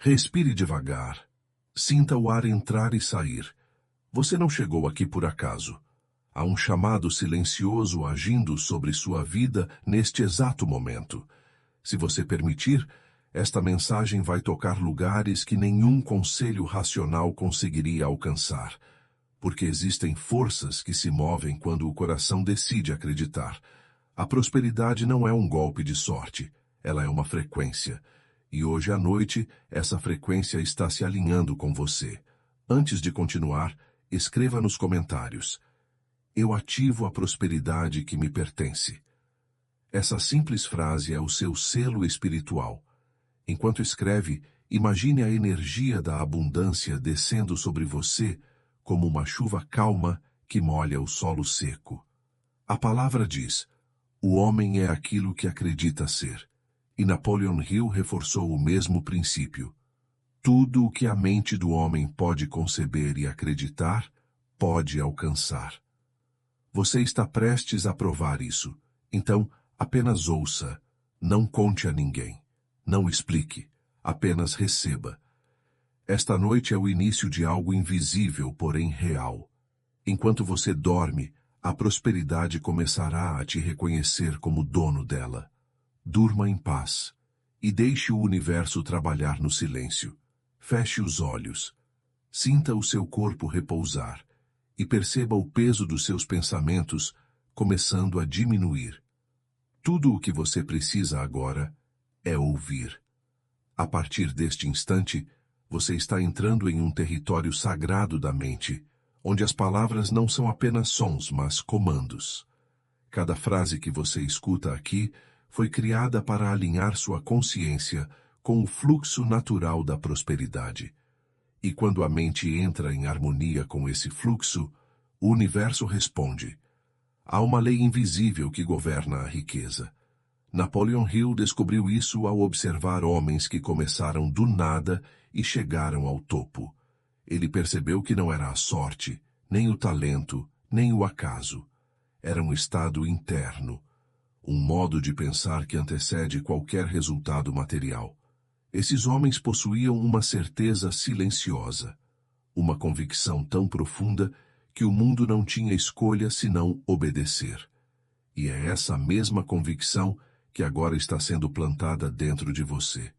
Respire devagar. Sinta o ar entrar e sair. Você não chegou aqui por acaso. Há um chamado silencioso agindo sobre sua vida neste exato momento. Se você permitir, esta mensagem vai tocar lugares que nenhum conselho racional conseguiria alcançar. Porque existem forças que se movem quando o coração decide acreditar. A prosperidade não é um golpe de sorte, ela é uma frequência. E hoje à noite, essa frequência está se alinhando com você. Antes de continuar, escreva nos comentários: eu ativo a prosperidade que me pertence. Essa simples frase é o seu selo espiritual. Enquanto escreve, imagine a energia da abundância descendo sobre você como uma chuva calma que molha o solo seco. A palavra diz: o homem é aquilo que acredita ser. E Napoleon Hill reforçou o mesmo princípio. Tudo o que a mente do homem pode conceber e acreditar, pode alcançar. Você está prestes a provar isso. Então, apenas ouça. Não conte a ninguém. Não explique. Apenas receba. Esta noite é o início de algo invisível, porém real. Enquanto você dorme, a prosperidade começará a te reconhecer como dono dela. Durma em paz e deixe o universo trabalhar no silêncio. Feche os olhos. Sinta o seu corpo repousar e perceba o peso dos seus pensamentos começando a diminuir. Tudo o que você precisa agora é ouvir. A partir deste instante, você está entrando em um território sagrado da mente, onde as palavras não são apenas sons, mas comandos. Cada frase que você escuta aqui foi criada para alinhar sua consciência com o fluxo natural da prosperidade. E quando a mente entra em harmonia com esse fluxo, o universo responde. Há uma lei invisível que governa a riqueza. Napoleon Hill descobriu isso ao observar homens que começaram do nada e chegaram ao topo. Ele percebeu que não era a sorte, nem o talento, nem o acaso. Era um estado interno, um modo de pensar que antecede qualquer resultado material. Esses homens possuíam uma certeza silenciosa, uma convicção tão profunda que o mundo não tinha escolha senão obedecer. E é essa mesma convicção que agora está sendo plantada dentro de você.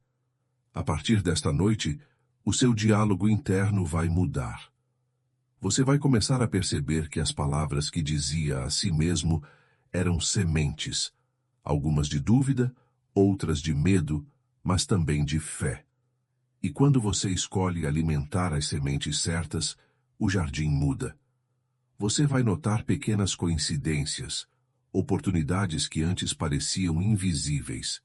A partir desta noite, o seu diálogo interno vai mudar. Você vai começar a perceber que as palavras que dizia a si mesmo eram sementes, algumas de dúvida, outras de medo, mas também de fé. E quando você escolhe alimentar as sementes certas, o jardim muda. Você vai notar pequenas coincidências, oportunidades que antes pareciam invisíveis,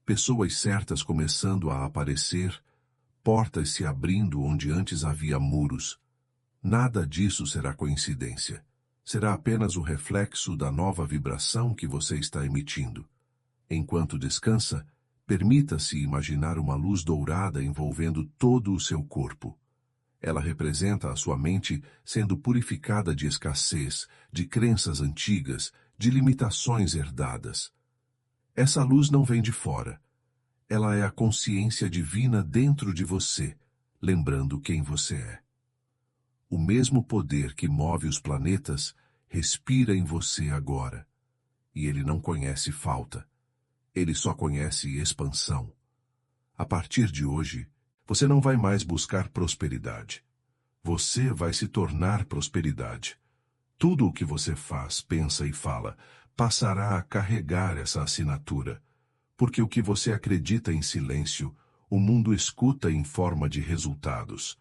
pessoas certas começando a aparecer, portas se abrindo onde antes havia muros. Nada disso será coincidência. Será apenas o reflexo da nova vibração que você está emitindo. Enquanto descansa, permita-se imaginar uma luz dourada envolvendo todo o seu corpo. Ela representa a sua mente sendo purificada de escassez, de crenças antigas, de limitações herdadas. Essa luz não vem de fora. Ela é a consciência divina dentro de você, lembrando quem você é. O mesmo poder que move os planetas respira em você agora. E ele não conhece falta. Ele só conhece expansão. A partir de hoje, você não vai mais buscar prosperidade. Você vai se tornar prosperidade. Tudo o que você faz, pensa e fala passará a carregar essa assinatura. Porque o que você acredita em silêncio, o mundo escuta em forma de resultados.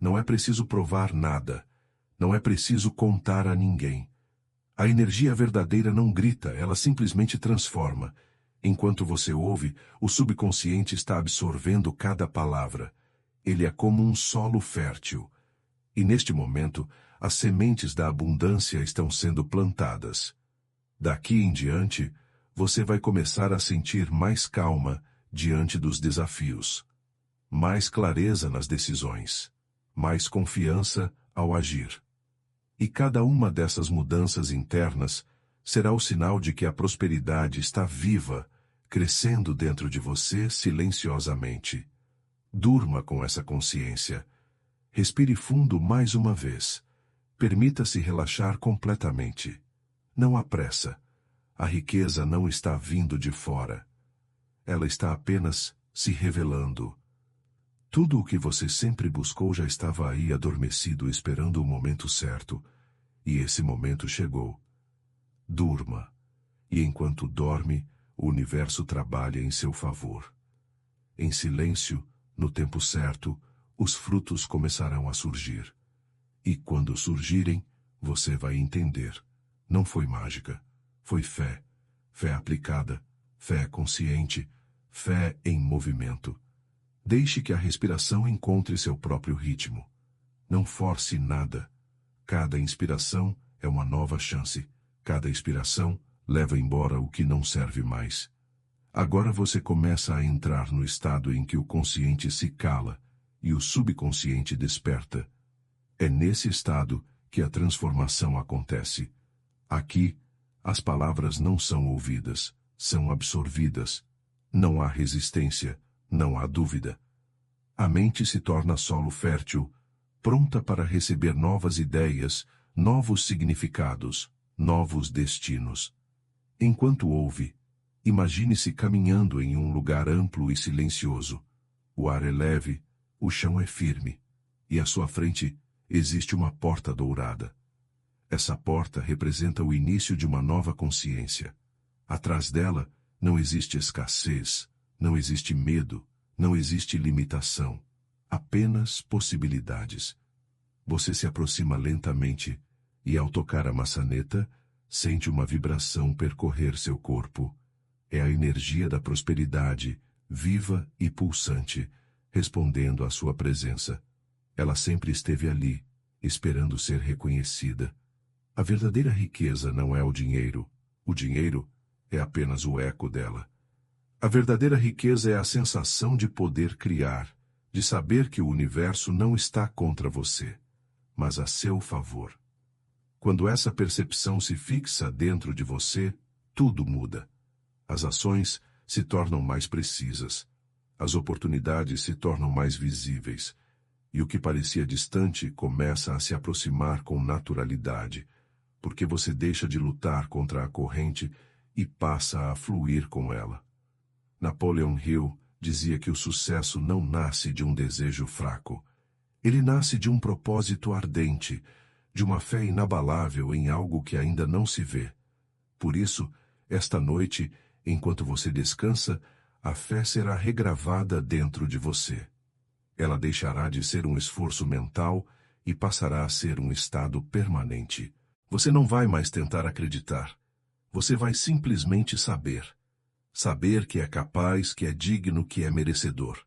Não é preciso provar nada. Não é preciso contar a ninguém. A energia verdadeira não grita, ela simplesmente transforma. Enquanto você ouve, o subconsciente está absorvendo cada palavra. Ele é como um solo fértil. E neste momento, as sementes da abundância estão sendo plantadas. Daqui em diante, você vai começar a sentir mais calma diante dos desafios, mais clareza nas decisões, mais confiança ao agir. E cada uma dessas mudanças internas será o sinal de que a prosperidade está viva, crescendo dentro de você silenciosamente. Durma com essa consciência. Respire fundo mais uma vez. Permita-se relaxar completamente. Não há pressa. A riqueza não está vindo de fora. Ela está apenas se revelando. Tudo o que você sempre buscou já estava aí adormecido esperando o momento certo. E esse momento chegou. Durma. E enquanto dorme, o universo trabalha em seu favor. Em silêncio, no tempo certo, os frutos começarão a surgir. E quando surgirem, você vai entender. Não foi mágica. Foi fé. Fé aplicada. Fé consciente. Fé em movimento. Deixe que a respiração encontre seu próprio ritmo. Não force nada. Cada inspiração é uma nova chance. Cada expiração leva embora o que não serve mais. Agora você começa a entrar no estado em que o consciente se cala e o subconsciente desperta. É nesse estado que a transformação acontece. Aqui, as palavras não são ouvidas, são absorvidas. Não há resistência, não há dúvida. A mente se torna solo fértil, pronta para receber novas ideias, novos significados, novos destinos. Enquanto ouve, imagine-se caminhando em um lugar amplo e silencioso. O ar é leve, o chão é firme, e à sua frente existe uma porta dourada. Essa porta representa o início de uma nova consciência. Atrás dela não existe escassez, não existe medo, não existe limitação, apenas possibilidades. Você se aproxima lentamente e, ao tocar a maçaneta, sente uma vibração percorrer seu corpo. É a energia da prosperidade, viva e pulsante, respondendo à sua presença. Ela sempre esteve ali, esperando ser reconhecida. A verdadeira riqueza não é o dinheiro é apenas o eco dela. A verdadeira riqueza é a sensação de poder criar, de saber que o universo não está contra você, mas a seu favor. Quando essa percepção se fixa dentro de você, tudo muda. As ações se tornam mais precisas, as oportunidades se tornam mais visíveis, e o que parecia distante começa a se aproximar com naturalidade, porque você deixa de lutar contra a corrente e passa a fluir com ela. Napoleon Hill dizia que o sucesso não nasce de um desejo fraco. Ele nasce de um propósito ardente, de uma fé inabalável em algo que ainda não se vê. Por isso, esta noite, enquanto você descansa, a fé será regravada dentro de você. Ela deixará de ser um esforço mental e passará a ser um estado permanente. Você não vai mais tentar acreditar. Você vai simplesmente saber. Saber que é capaz, que é digno, que é merecedor.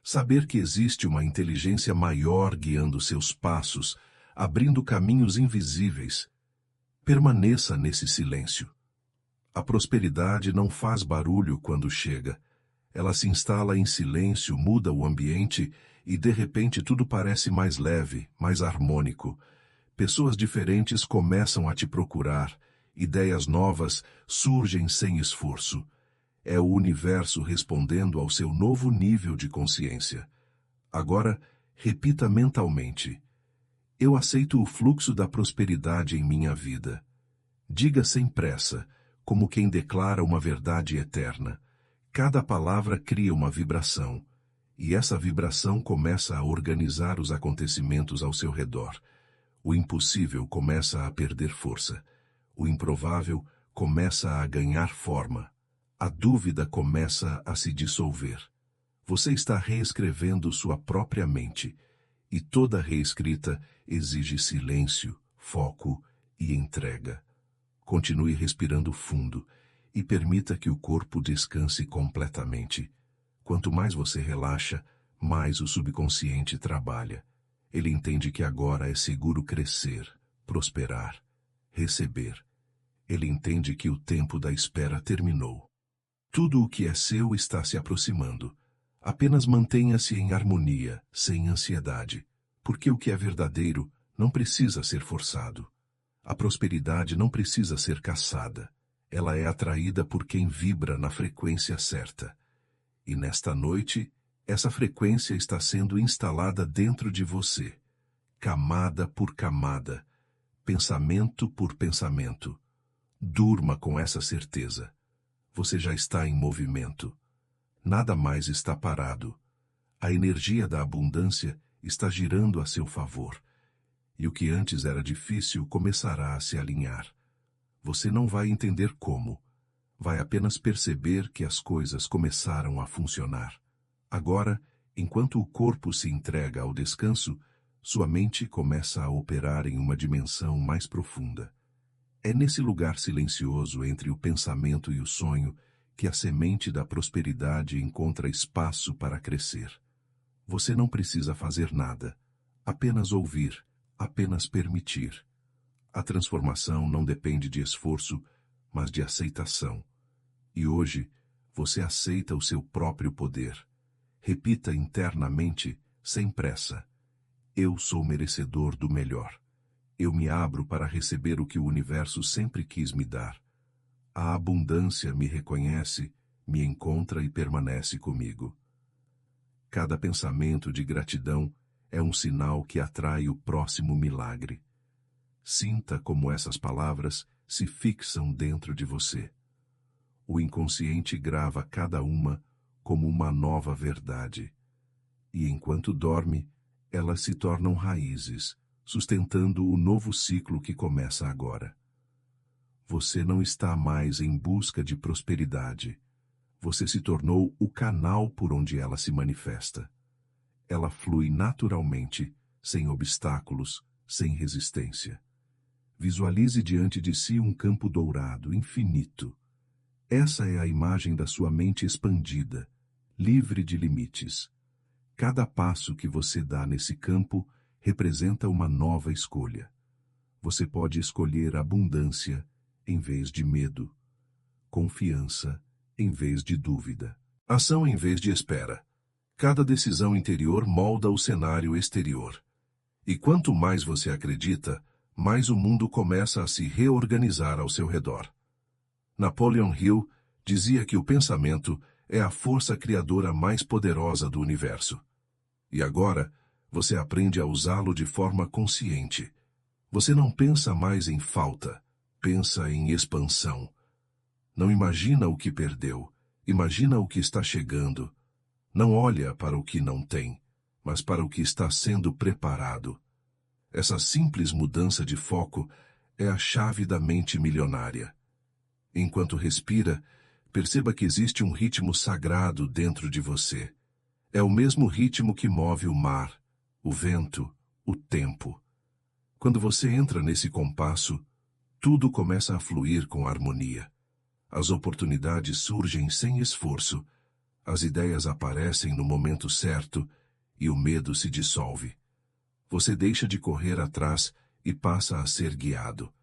Saber que existe uma inteligência maior guiando seus passos, abrindo caminhos invisíveis. Permaneça nesse silêncio. A prosperidade não faz barulho quando chega. Ela se instala em silêncio, muda o ambiente e de repente tudo parece mais leve, mais harmônico. Pessoas diferentes começam a te procurar. Ideias novas surgem sem esforço. É o universo respondendo ao seu novo nível de consciência. Agora, repita mentalmente: eu aceito o fluxo da prosperidade em minha vida. Diga sem pressa, como quem declara uma verdade eterna. Cada palavra cria uma vibração, e essa vibração começa a organizar os acontecimentos ao seu redor. O impossível começa a perder força. O improvável começa a ganhar forma. A dúvida começa a se dissolver. Você está reescrevendo sua própria mente, e toda reescrita exige silêncio, foco e entrega. Continue respirando fundo e permita que o corpo descanse completamente. Quanto mais você relaxa, mais o subconsciente trabalha. Ele entende que agora é seguro crescer, prosperar, receber. Ele entende que o tempo da espera terminou. Tudo o que é seu está se aproximando. Apenas mantenha-se em harmonia, sem ansiedade, porque o que é verdadeiro não precisa ser forçado. A prosperidade não precisa ser caçada. Ela é atraída por quem vibra na frequência certa. E nesta noite, Essa frequência está sendo instalada dentro de você, camada por camada, pensamento por pensamento. Durma com essa certeza. Você já está em movimento. Nada mais está parado. A energia da abundância está girando a seu favor. E o que antes era difícil começará a se alinhar. Você não vai entender como. Vai apenas perceber que as coisas começaram a funcionar. Agora, enquanto o corpo se entrega ao descanso, sua mente começa a operar em uma dimensão mais profunda. É nesse lugar silencioso entre o pensamento e o sonho que a semente da prosperidade encontra espaço para crescer. Você não precisa fazer nada, apenas ouvir, apenas permitir. A transformação não depende de esforço, mas de aceitação. E hoje, você aceita o seu próprio poder. Repita internamente, sem pressa. Eu sou merecedor do melhor. Eu me abro para receber o que o universo sempre quis me dar. A abundância me reconhece, me encontra e permanece comigo. Cada pensamento de gratidão é um sinal que atrai o próximo milagre. Sinta como essas palavras se fixam dentro de você. O inconsciente grava cada uma como uma nova verdade. E enquanto dorme, elas se tornam raízes, sustentando o novo ciclo que começa agora. Você não está mais em busca de prosperidade. Você se tornou o canal por onde ela se manifesta. Ela flui naturalmente, sem obstáculos, sem resistência. Visualize diante de si um campo dourado, infinito. Essa é a imagem da sua mente expandida, livre de limites. Cada passo que você dá nesse campo representa uma nova escolha. Você pode escolher abundância em vez de medo, confiança em vez de dúvida, ação em vez de espera. Cada decisão interior molda o cenário exterior. E quanto mais você acredita, mais o mundo começa a se reorganizar ao seu redor. Napoleon Hill dizia que o pensamento é a força criadora mais poderosa do universo. E agora, você aprende a usá-lo de forma consciente. Você não pensa mais em falta, pensa em expansão. Não imagina o que perdeu, imagina o que está chegando. Não olha para o que não tem, mas para o que está sendo preparado. Essa simples mudança de foco é a chave da mente milionária. Enquanto respira, perceba que existe um ritmo sagrado dentro de você. É o mesmo ritmo que move o mar, o vento, o tempo. Quando você entra nesse compasso, tudo começa a fluir com harmonia. As oportunidades surgem sem esforço, as ideias aparecem no momento certo e o medo se dissolve. Você deixa de correr atrás e passa a ser guiado.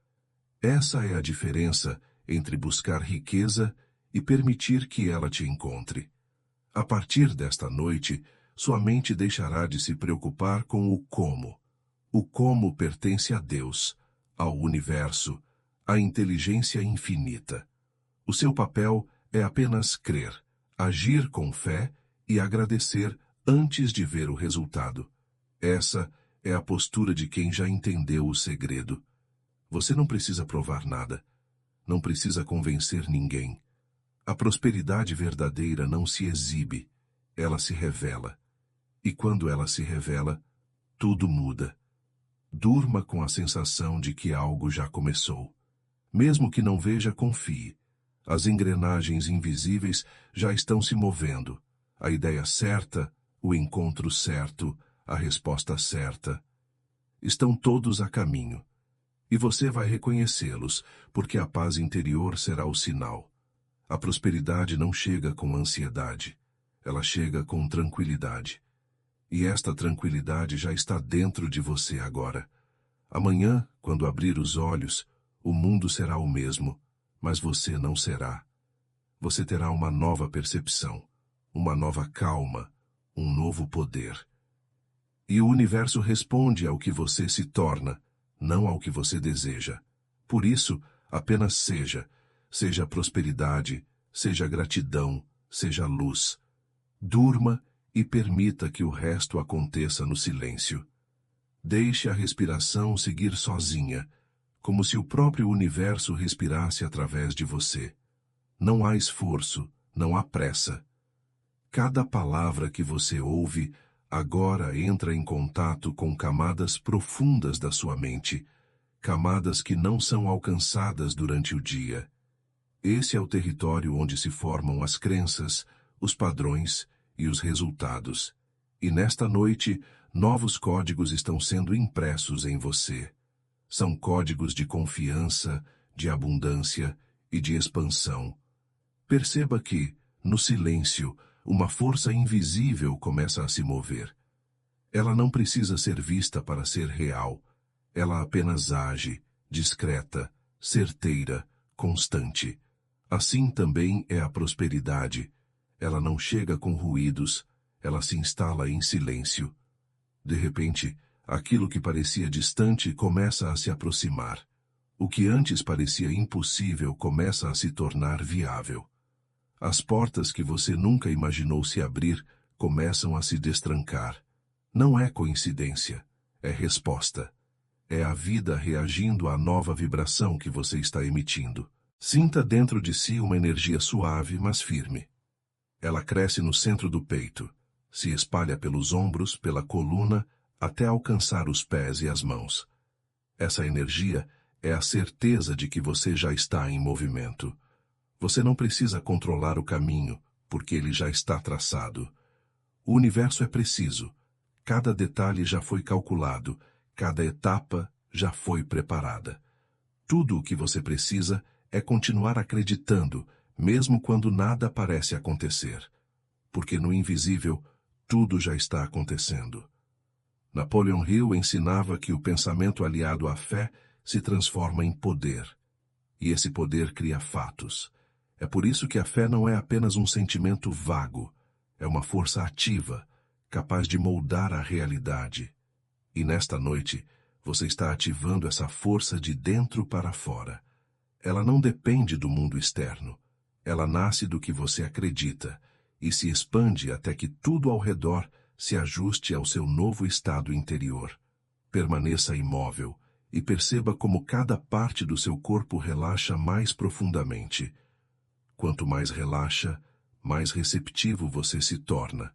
Essa é a diferença entre buscar riqueza e permitir que ela te encontre. A partir desta noite, sua mente deixará de se preocupar com o como. O como pertence a Deus, ao universo, à inteligência infinita. O seu papel é apenas crer, agir com fé e agradecer antes de ver o resultado. Essa é a postura de quem já entendeu o segredo. Você não precisa provar nada. Não precisa convencer ninguém. A prosperidade verdadeira não se exibe, ela se revela. E quando ela se revela, tudo muda. Durma com a sensação de que algo já começou. Mesmo que não veja, confie. As engrenagens invisíveis já estão se movendo. A ideia certa, o encontro certo, a resposta certa. Estão todos a caminho. E você vai reconhecê-los, porque a paz interior será o sinal. A prosperidade não chega com ansiedade. Ela chega com tranquilidade. E esta tranquilidade já está dentro de você agora. Amanhã, quando abrir os olhos, o mundo será o mesmo, mas você não será. Você terá uma nova percepção, uma nova calma, um novo poder. E o universo responde ao que você se torna, não ao que você deseja. Por isso, apenas seja prosperidade, seja gratidão, seja luz. Durma e permita que o resto aconteça no silêncio. Deixe a respiração seguir sozinha, como se o próprio universo respirasse através de você. Não há esforço, não há pressa. Cada palavra que você ouve agora entra em contato com camadas profundas da sua mente, camadas que não são alcançadas durante o dia. Esse é o território onde se formam as crenças, os padrões e os resultados. E nesta noite, novos códigos estão sendo impressos em você. São códigos de confiança, de abundância e de expansão. Perceba que, no silêncio, uma força invisível começa a se mover. Ela não precisa ser vista para ser real. Ela apenas age, discreta, certeira, constante. Assim também é a prosperidade. Ela não chega com ruídos, ela se instala em silêncio. De repente, aquilo que parecia distante começa a se aproximar. O que antes parecia impossível começa a se tornar viável. As portas que você nunca imaginou se abrir começam a se destrancar. Não é coincidência, é resposta. É a vida reagindo à nova vibração que você está emitindo. Sinta dentro de si uma energia suave, mas firme. Ela cresce no centro do peito, se espalha pelos ombros, pela coluna, até alcançar os pés e as mãos. Essa energia é a certeza de que você já está em movimento. Você não precisa controlar o caminho, porque ele já está traçado. O universo é preciso. Cada detalhe já foi calculado, cada etapa já foi preparada. Tudo o que você precisa é continuar acreditando, mesmo quando nada parece acontecer. Porque no invisível, tudo já está acontecendo. Napoleon Hill ensinava que o pensamento aliado à fé se transforma em poder. E esse poder cria fatos. É por isso que a fé não é apenas um sentimento vago, é uma força ativa, capaz de moldar a realidade. E nesta noite, você está ativando essa força de dentro para fora. Ela não depende do mundo externo. Ela nasce do que você acredita e se expande até que tudo ao redor se ajuste ao seu novo estado interior. Permaneça imóvel e perceba como cada parte do seu corpo relaxa mais profundamente. Quanto mais relaxa, mais receptivo você se torna.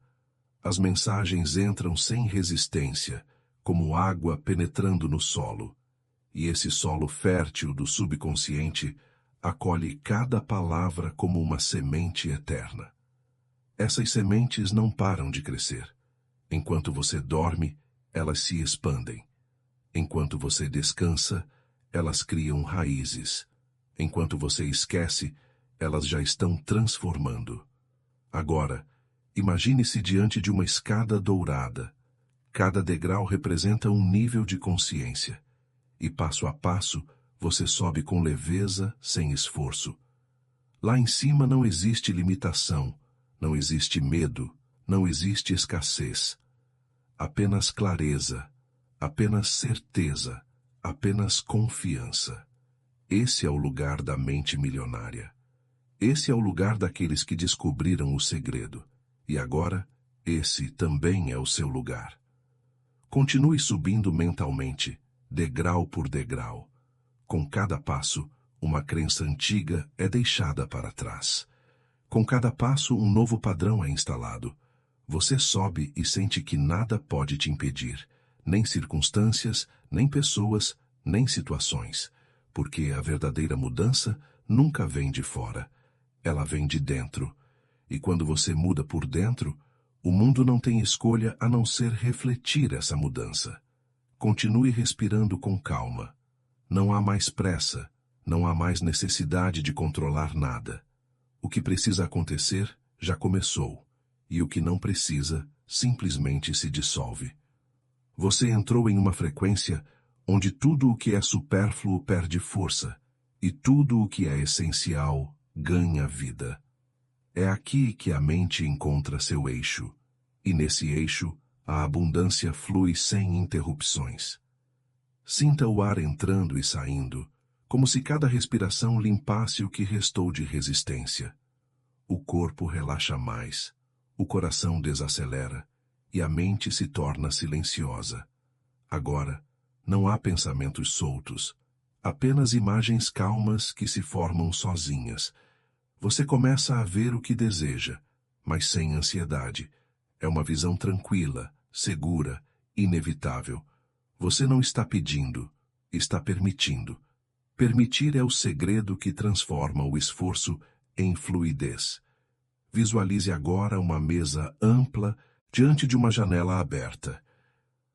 As mensagens entram sem resistência, como água penetrando no solo. E esse solo fértil do subconsciente acolhe cada palavra como uma semente eterna. Essas sementes não param de crescer. Enquanto você dorme, elas se expandem. Enquanto você descansa, elas criam raízes. Enquanto você esquece, elas já estão transformando. Agora, imagine-se diante de uma escada dourada. Cada degrau representa um nível de consciência. E passo a passo, você sobe com leveza, sem esforço. Lá em cima não existe limitação, não existe medo, não existe escassez. Apenas clareza, apenas certeza, apenas confiança. Esse é o lugar da mente milionária. Esse é o lugar daqueles que descobriram o segredo. E agora, esse também é o seu lugar. Continue subindo mentalmente, degrau por degrau. Com cada passo, uma crença antiga é deixada para trás. Com cada passo, um novo padrão é instalado. Você sobe e sente que nada pode te impedir, nem circunstâncias, nem pessoas, nem situações, porque a verdadeira mudança nunca vem de fora, ela vem de dentro. E quando você muda por dentro, o mundo não tem escolha a não ser refletir essa mudança. Continue respirando com calma. Não há mais pressa, não há mais necessidade de controlar nada. O que precisa acontecer já começou, e o que não precisa simplesmente se dissolve. Você entrou em uma frequência onde tudo o que é supérfluo perde força, e tudo o que é essencial ganha vida. É aqui que a mente encontra seu eixo, e nesse eixo a abundância flui sem interrupções. Sinta o ar entrando e saindo, como se cada respiração limpasse o que restou de resistência. O corpo relaxa mais, O coração desacelera e a mente se torna silenciosa. Agora, não há pensamentos soltos, apenas imagens calmas que se formam sozinhas. Você começa a ver o que deseja, mas sem ansiedade. É uma visão tranquila, segura, inevitável. Você não está pedindo, está permitindo. Permitir é o segredo que transforma o esforço em fluidez. Visualize agora uma mesa ampla diante de uma janela aberta.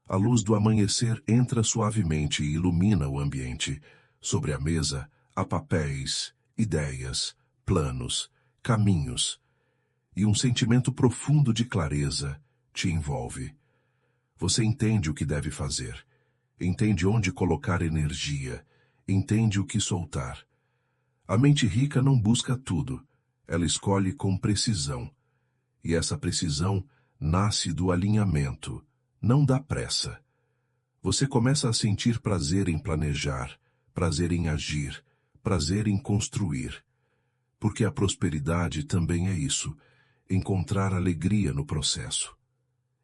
A luz do amanhecer entra suavemente e ilumina o ambiente. Sobre a mesa há papéis, ideias, planos, caminhos. E um sentimento profundo de clareza te envolve. Você entende o que deve fazer. Entende onde colocar energia. Entende o que soltar. A mente rica não busca tudo. Ela escolhe com precisão. E essa precisão nasce do alinhamento, não da pressa. Você começa a sentir prazer em planejar, prazer em agir, prazer em construir. Porque a prosperidade também é isso, encontrar alegria no processo.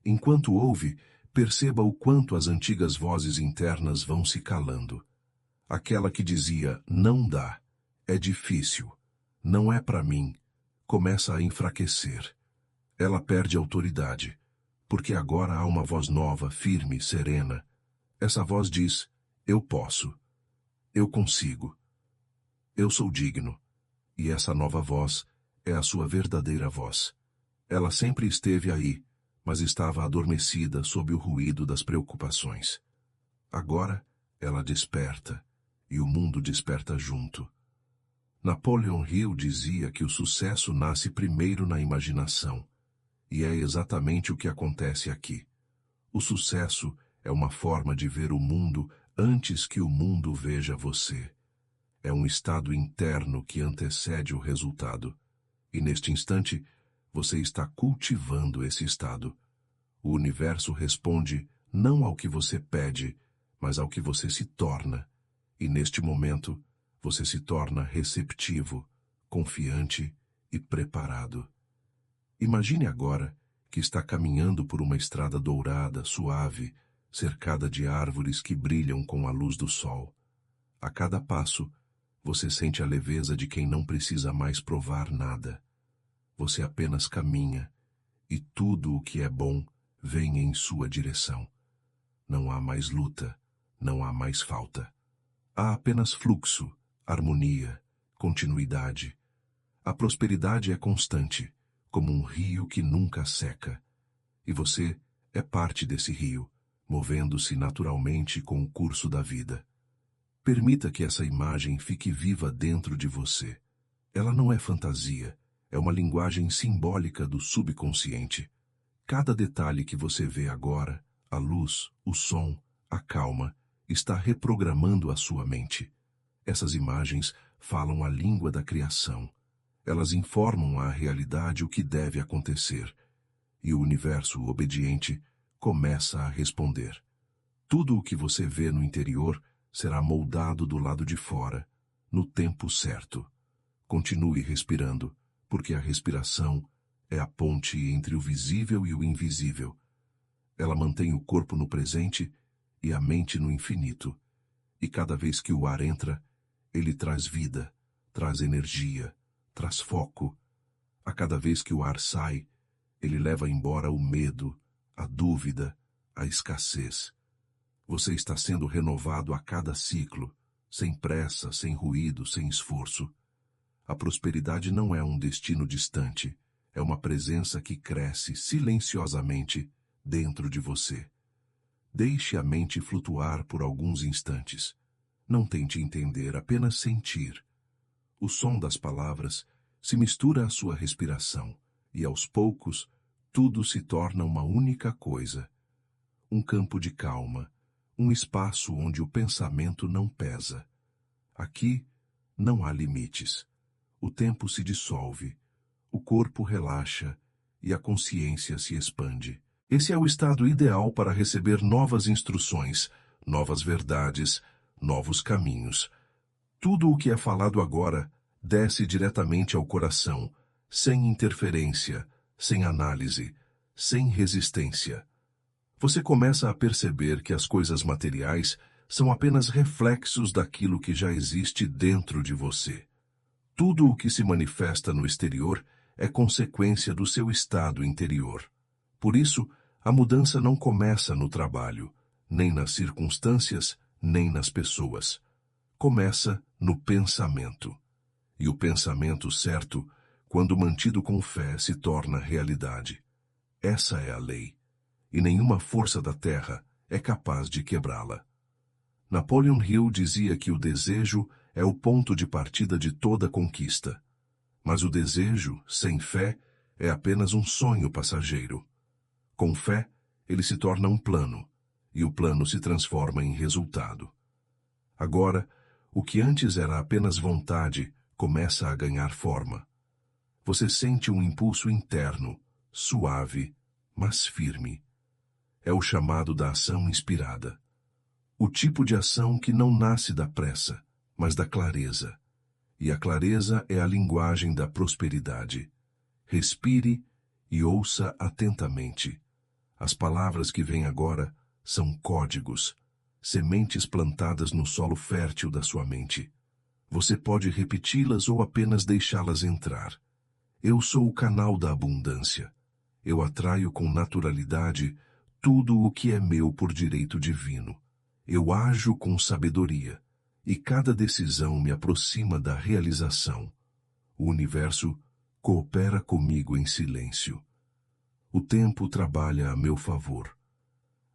Enquanto ouve, perceba o quanto as antigas vozes internas vão se calando. Aquela que dizia, não dá, é difícil, não é para mim, começa a enfraquecer. Ela perde autoridade, porque agora há uma voz nova, firme, serena. Essa voz diz, eu posso, eu consigo, eu sou digno. E essa nova voz é a sua verdadeira voz. Ela sempre esteve aí, mas estava adormecida sob o ruído das preocupações. Agora, ela desperta, e o mundo desperta junto. Napoleon Hill dizia que o sucesso nasce primeiro na imaginação, e é exatamente o que acontece aqui. O sucesso é uma forma de ver o mundo antes que o mundo veja você. É um estado interno que antecede o resultado. E neste instante, você está cultivando esse estado. O universo responde não ao que você pede, mas ao que você se torna. E neste momento, você se torna receptivo, confiante e preparado. Imagine agora que está caminhando por uma estrada dourada, suave, cercada de árvores que brilham com a luz do sol. A cada passo, você sente a leveza de quem não precisa mais provar nada. Você apenas caminha, e tudo o que é bom vem em sua direção. Não há mais luta, não há mais falta. Há apenas fluxo, harmonia, continuidade. A prosperidade é constante, como um rio que nunca seca. E você é parte desse rio, movendo-se naturalmente com o curso da vida. Permita que essa imagem fique viva dentro de você. Ela não é fantasia, é uma linguagem simbólica do subconsciente. Cada detalhe que você vê agora, a luz, o som, a calma, está reprogramando a sua mente. Essas imagens falam a língua da criação. Elas informam à realidade o que deve acontecer. E o universo obediente começa a responder. Tudo o que você vê no interior será moldado do lado de fora, no tempo certo. Continue respirando, porque a respiração é a ponte entre o visível e o invisível. Ela mantém o corpo no presente e a mente no infinito. E cada vez que o ar entra, ele traz vida, traz energia, traz foco. A cada vez que o ar sai, ele leva embora o medo, a dúvida, a escassez. Você está sendo renovado a cada ciclo, sem pressa, sem ruído, sem esforço. A prosperidade não é um destino distante, é uma presença que cresce silenciosamente dentro de você. Deixe a mente flutuar por alguns instantes. Não tente entender, apenas sentir. O som das palavras se mistura à sua respiração, e aos poucos, tudo se torna uma única coisa. Um campo de calma, um espaço onde o pensamento não pesa. Aqui não há limites. O tempo se dissolve, o corpo relaxa e a consciência se expande. Esse é o estado ideal para receber novas instruções, novas verdades, novos caminhos. Tudo o que é falado agora desce diretamente ao coração, sem interferência, sem análise, sem resistência. Você começa a perceber que as coisas materiais são apenas reflexos daquilo que já existe dentro de você. Tudo o que se manifesta no exterior é consequência do seu estado interior. Por isso, a mudança não começa no trabalho, nem nas circunstâncias, nem nas pessoas. Começa no pensamento. E o pensamento certo, quando mantido com fé, se torna realidade. Essa é a lei, e nenhuma força da terra é capaz de quebrá-la. Napoleon Hill dizia que o desejo é o ponto de partida de toda conquista. Mas o desejo, sem fé, é apenas um sonho passageiro. Com fé, ele se torna um plano, e o plano se transforma em resultado. Agora, o que antes era apenas vontade, começa a ganhar forma. Você sente um impulso interno, suave, mas firme. É o chamado da ação inspirada. O tipo de ação que não nasce da pressa, mas da clareza. E a clareza é a linguagem da prosperidade. Respire e ouça atentamente. As palavras que vêm agora são códigos, sementes plantadas no solo fértil da sua mente. Você pode repeti-las ou apenas deixá-las entrar. Eu sou o canal da abundância. Eu atraio com naturalidade tudo o que é meu por direito divino. Eu ajo com sabedoria, e cada decisão me aproxima da realização. O universo coopera comigo em silêncio. O tempo trabalha a meu favor.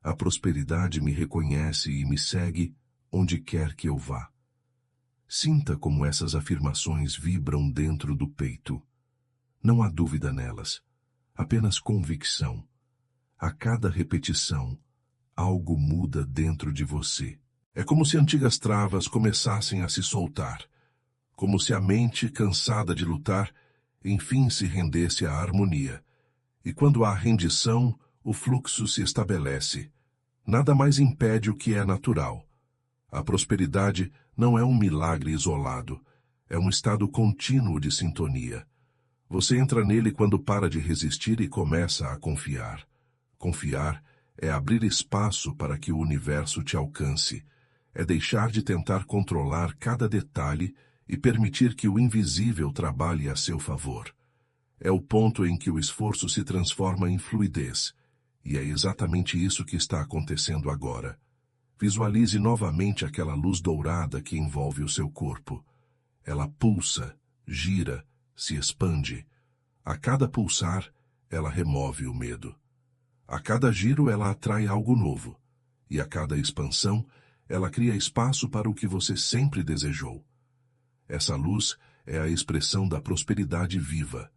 A prosperidade me reconhece e me segue onde quer que eu vá. Sinta como essas afirmações vibram dentro do peito. Não há dúvida nelas, apenas convicção. A cada repetição, algo muda dentro de você. É como se antigas travas começassem a se soltar, como se a mente, cansada de lutar, enfim se rendesse à harmonia. E quando há rendição, o fluxo se estabelece. Nada mais impede o que é natural. A prosperidade não é um milagre isolado, é um estado contínuo de sintonia. Você entra nele quando para de resistir e começa a confiar. Confiar é abrir espaço para que o universo te alcance, é deixar de tentar controlar cada detalhe e permitir que o invisível trabalhe a seu favor. É o ponto em que o esforço se transforma em fluidez, e é exatamente isso que está acontecendo agora. Visualize novamente aquela luz dourada que envolve o seu corpo. Ela pulsa, gira, se expande. A cada pulsar, ela remove o medo. A cada giro, ela atrai algo novo. E a cada expansão, ela cria espaço para o que você sempre desejou. Essa luz é a expressão da prosperidade viva.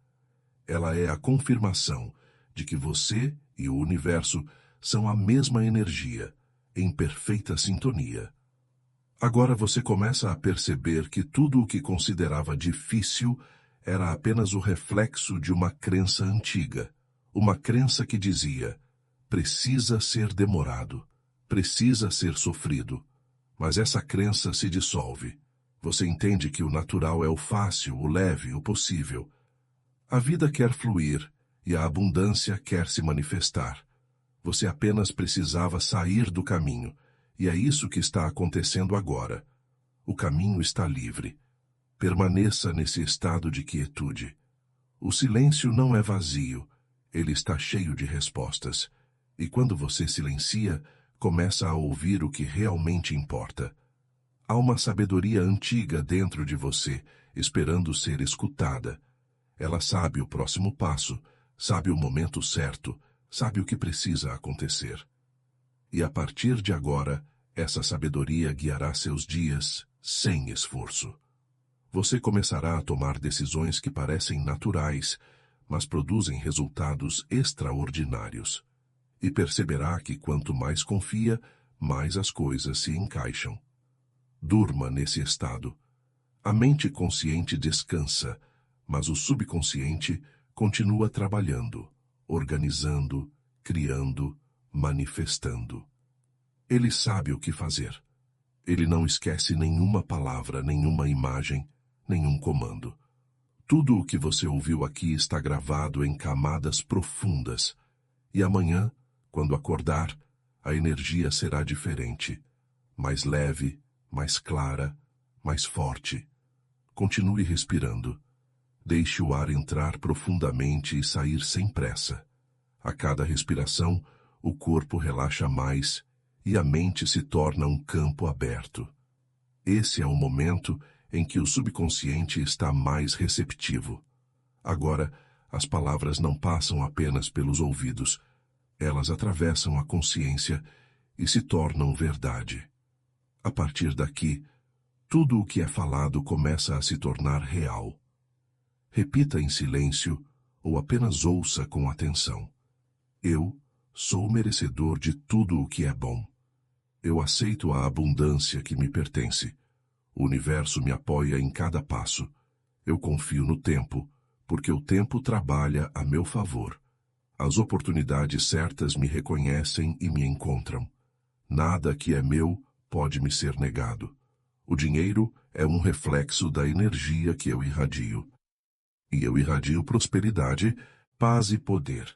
Ela é a confirmação de que você e o universo são a mesma energia, em perfeita sintonia. Agora você começa a perceber que tudo o que considerava difícil era apenas o reflexo de uma crença antiga. Uma crença que dizia: precisa ser demorado, precisa ser sofrido. Mas essa crença se dissolve. Você entende que o natural é o fácil, o leve, o possível. A vida quer fluir e a abundância quer se manifestar. Você apenas precisava sair do caminho, e é isso que está acontecendo agora. O caminho está livre. Permaneça nesse estado de quietude. O silêncio não é vazio, ele está cheio de respostas. E quando você silencia, começa a ouvir o que realmente importa. Há uma sabedoria antiga dentro de você, esperando ser escutada. Ela sabe o próximo passo, sabe o momento certo, sabe o que precisa acontecer. E a partir de agora, essa sabedoria guiará seus dias sem esforço. Você começará a tomar decisões que parecem naturais, mas produzem resultados extraordinários. E perceberá que quanto mais confia, mais as coisas se encaixam. Durma nesse estado. A mente consciente descansa, mas o subconsciente continua trabalhando, organizando, criando, manifestando. Ele sabe o que fazer. Ele não esquece nenhuma palavra, nenhuma imagem, nenhum comando. Tudo o que você ouviu aqui está gravado em camadas profundas. E amanhã, quando acordar, a energia será diferente. Mais leve, mais clara, mais forte. Continue respirando. Deixe o ar entrar profundamente e sair sem pressa. A cada respiração, o corpo relaxa mais e a mente se torna um campo aberto. Esse é o momento em que o subconsciente está mais receptivo. Agora, as palavras não passam apenas pelos ouvidos. Elas atravessam a consciência e se tornam verdade. A partir daqui, tudo o que é falado começa a se tornar real. Repita em silêncio ou apenas ouça com atenção. Eu sou merecedor de tudo o que é bom. Eu aceito a abundância que me pertence. O universo me apoia em cada passo. Eu confio no tempo, porque o tempo trabalha a meu favor. As oportunidades certas me reconhecem e me encontram. Nada que é meu pode me ser negado. O dinheiro é um reflexo da energia que eu irradio. E eu irradio prosperidade, paz e poder.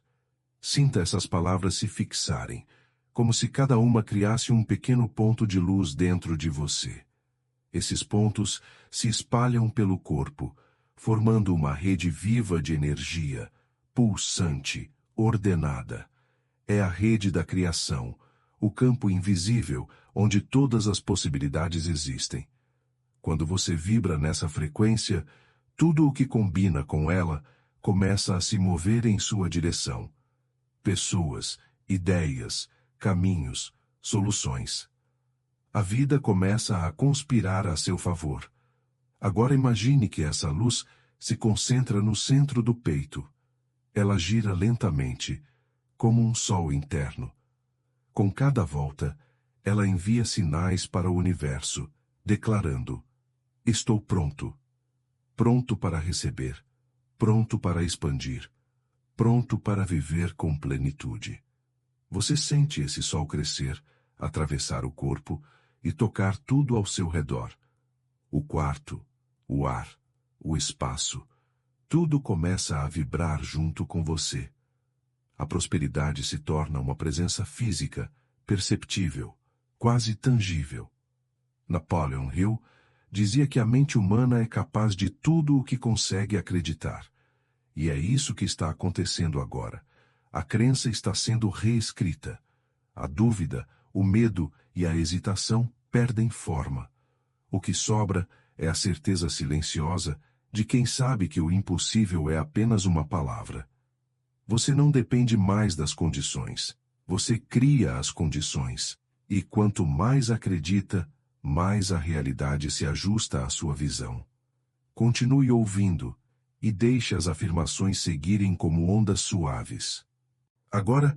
Sinta essas palavras se fixarem, como se cada uma criasse um pequeno ponto de luz dentro de você. Esses pontos se espalham pelo corpo, formando uma rede viva de energia, pulsante, ordenada. É a rede da criação, o campo invisível onde todas as possibilidades existem. Quando você vibra nessa frequência, tudo o que combina com ela começa a se mover em sua direção. Pessoas, ideias, caminhos, soluções. A vida começa a conspirar a seu favor. Agora imagine que essa luz se concentra no centro do peito. Ela gira lentamente, como um sol interno. Com cada volta, ela envia sinais para o universo, declarando: estou pronto. Pronto para receber. Pronto para expandir. Pronto para viver com plenitude. Você sente esse sol crescer, atravessar o corpo e tocar tudo ao seu redor. O quarto, o ar, o espaço, tudo começa a vibrar junto com você. A prosperidade se torna uma presença física, perceptível, quase tangível. Napoleon Hill dizia que a mente humana é capaz de tudo o que consegue acreditar. E é isso que está acontecendo agora. A crença está sendo reescrita. A dúvida, o medo e a hesitação perdem forma. O que sobra é a certeza silenciosa de quem sabe que o impossível é apenas uma palavra. Você não depende mais das condições. Você cria as condições. E quanto mais acredita, mais a realidade se ajusta à sua visão. Continue ouvindo e deixe as afirmações seguirem como ondas suaves. Agora,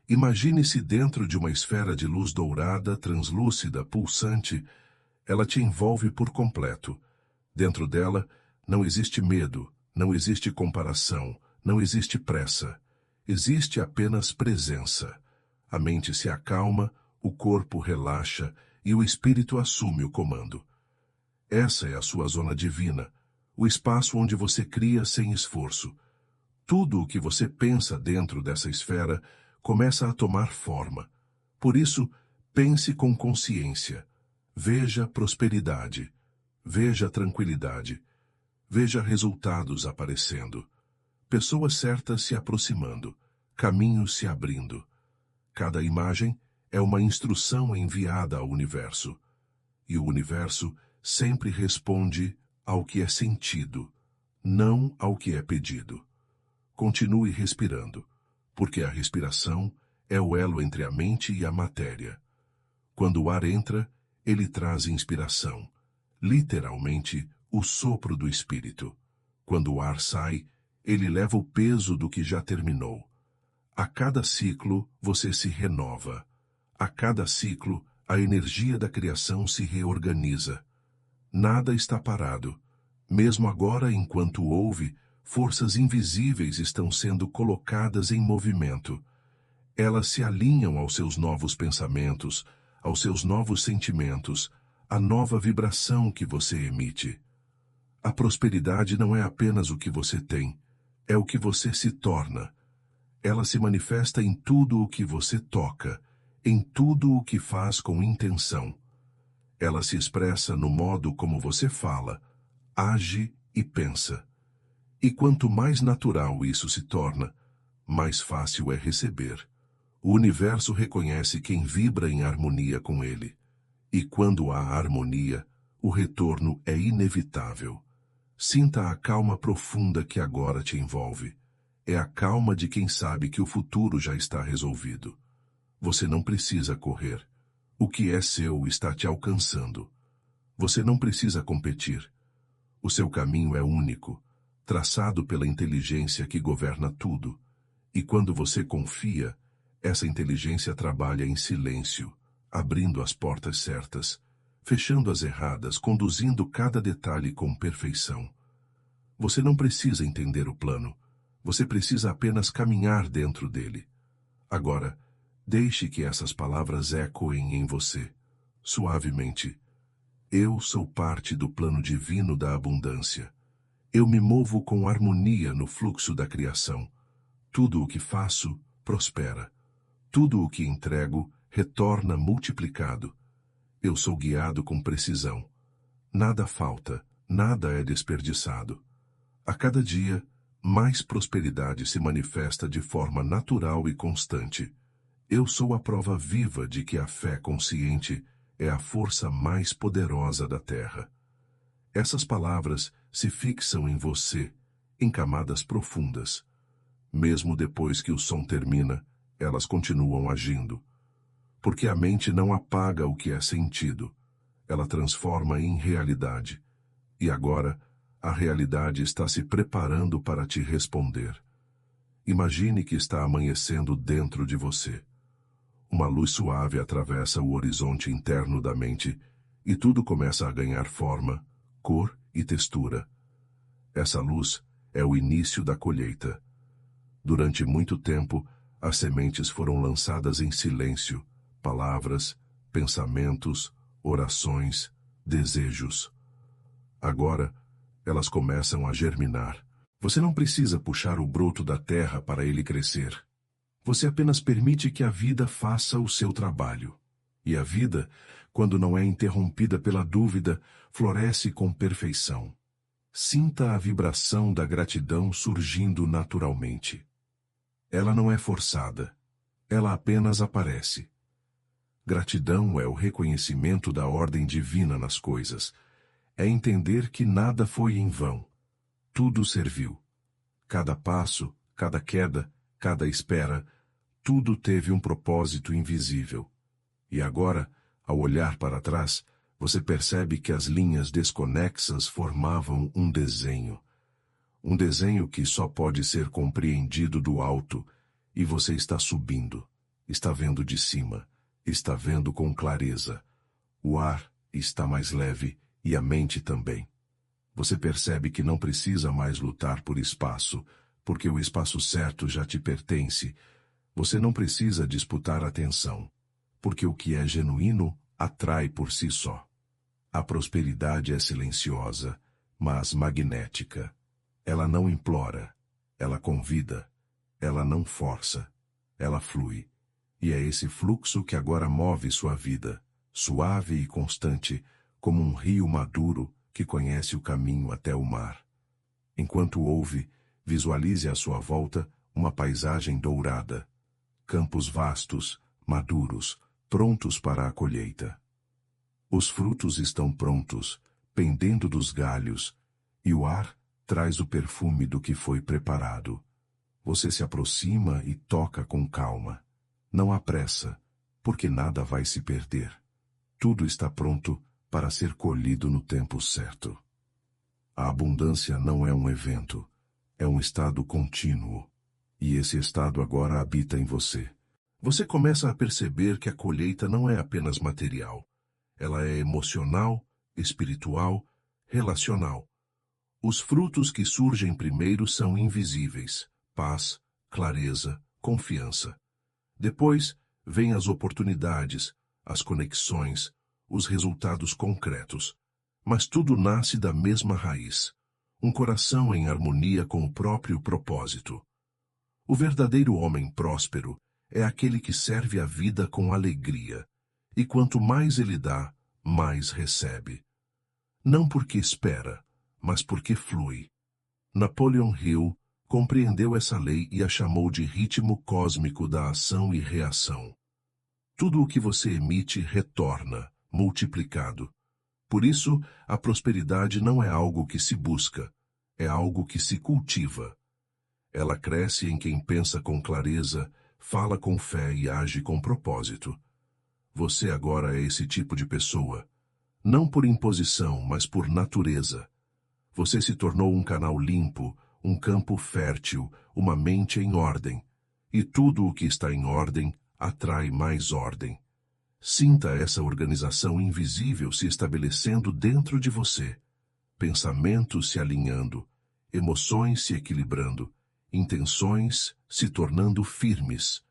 imagine-se dentro de uma esfera de luz dourada, translúcida, pulsante. Ela te envolve por completo. Dentro dela, não existe medo, não existe comparação, não existe pressa. Existe apenas presença. A mente se acalma, o corpo relaxa e o espírito assume o comando. Essa é a sua zona divina, o espaço onde você cria sem esforço. Tudo o que você pensa dentro dessa esfera começa a tomar forma. Por isso, pense com consciência. Veja prosperidade. Veja tranquilidade. Veja resultados aparecendo. Pessoas certas se aproximando. Caminhos se abrindo. Cada imagem é uma instrução enviada ao universo. E o universo sempre responde ao que é sentido, não ao que é pedido. Continue respirando, porque a respiração é o elo entre a mente e a matéria. Quando o ar entra, ele traz inspiração, literalmente o sopro do espírito. Quando o ar sai, ele leva o peso do que já terminou. A cada ciclo, você se renova. A cada ciclo, a energia da criação se reorganiza. Nada está parado. Mesmo agora, enquanto ouve, forças invisíveis estão sendo colocadas em movimento. Elas se alinham aos seus novos pensamentos, aos seus novos sentimentos, à nova vibração que você emite. A prosperidade não é apenas o que você tem, é o que você se torna. Ela se manifesta em tudo o que você toca, em tudo o que faz com intenção. Ela se expressa no modo como você fala, age e pensa. E quanto mais natural isso se torna, mais fácil é receber. O universo reconhece quem vibra em harmonia com ele. E quando há harmonia, o retorno é inevitável. Sinta a calma profunda que agora te envolve. É a calma de quem sabe que o futuro já está resolvido. Você não precisa correr. O que é seu está te alcançando. Você não precisa competir. O seu caminho é único, traçado pela inteligência que governa tudo. E quando você confia, essa inteligência trabalha em silêncio, abrindo as portas certas, fechando as erradas, conduzindo cada detalhe com perfeição. Você não precisa entender o plano. Você precisa apenas caminhar dentro dele. Agora, deixe que essas palavras ecoem em você, suavemente. Eu sou parte do plano divino da abundância. Eu me movo com harmonia no fluxo da criação. Tudo o que faço, prospera. Tudo o que entrego, retorna multiplicado. Eu sou guiado com precisão. Nada falta, nada é desperdiçado. A cada dia, mais prosperidade se manifesta de forma natural e constante. Eu sou a prova viva de que a fé consciente é a força mais poderosa da Terra. Essas palavras se fixam em você, em camadas profundas. Mesmo depois que o som termina, elas continuam agindo. Porque a mente não apaga o que é sentido. Ela transforma em realidade. E agora, a realidade está se preparando para te responder. Imagine que está amanhecendo dentro de você. Uma luz suave atravessa o horizonte interno da mente e tudo começa a ganhar forma, cor e textura. Essa luz é o início da colheita. Durante muito tempo, as sementes foram lançadas em silêncio, palavras, pensamentos, orações, desejos. Agora, elas começam a germinar. Você não precisa puxar o broto da terra para ele crescer. Você apenas permite que a vida faça o seu trabalho. E a vida, quando não é interrompida pela dúvida, floresce com perfeição. Sinta a vibração da gratidão surgindo naturalmente. Ela não é forçada. Ela apenas aparece. Gratidão é o reconhecimento da ordem divina nas coisas. É entender que nada foi em vão. Tudo serviu. Cada passo, cada queda, cada espera, tudo teve um propósito invisível. E agora, ao olhar para trás, você percebe que as linhas desconexas formavam um desenho. Um desenho que só pode ser compreendido do alto, e você está subindo, está vendo de cima, está vendo com clareza. O ar está mais leve e a mente também. Você percebe que não precisa mais lutar por espaço, porque o espaço certo já te pertence. Você não precisa disputar atenção, porque o que é genuíno atrai por si só. A prosperidade é silenciosa, mas magnética. Ela não implora, ela convida, ela não força, ela flui. E é esse fluxo que agora move sua vida, suave e constante, como um rio maduro que conhece o caminho até o mar. Enquanto ouve, visualize à sua volta uma paisagem dourada. Campos vastos, maduros, prontos para a colheita. Os frutos estão prontos, pendendo dos galhos, e o ar traz o perfume do que foi preparado. Você se aproxima e toca com calma. Não há pressa, porque nada vai se perder. Tudo está pronto para ser colhido no tempo certo. A abundância não é um evento, é um estado contínuo. E esse estado agora habita em você. Você começa a perceber que a colheita não é apenas material. Ela é emocional, espiritual, relacional. Os frutos que surgem primeiro são invisíveis: paz, clareza, confiança. Depois, vêm as oportunidades, as conexões, os resultados concretos. Mas tudo nasce da mesma raiz. Um coração em harmonia com o próprio propósito. O verdadeiro homem próspero é aquele que serve a vida com alegria. E quanto mais ele dá, mais recebe. Não porque espera, mas porque flui. Napoleon Hill compreendeu essa lei e a chamou de ritmo cósmico da ação e reação. Tudo o que você emite retorna, multiplicado. Por isso, a prosperidade não é algo que se busca, é algo que se cultiva. Ela cresce em quem pensa com clareza, fala com fé e age com propósito. Você agora é esse tipo de pessoa. Não por imposição, mas por natureza. Você se tornou um canal limpo, um campo fértil, uma mente em ordem. E tudo o que está em ordem atrai mais ordem. Sinta essa organização invisível se estabelecendo dentro de você. Pensamentos se alinhando, emoções se equilibrando, intenções se tornando firmes.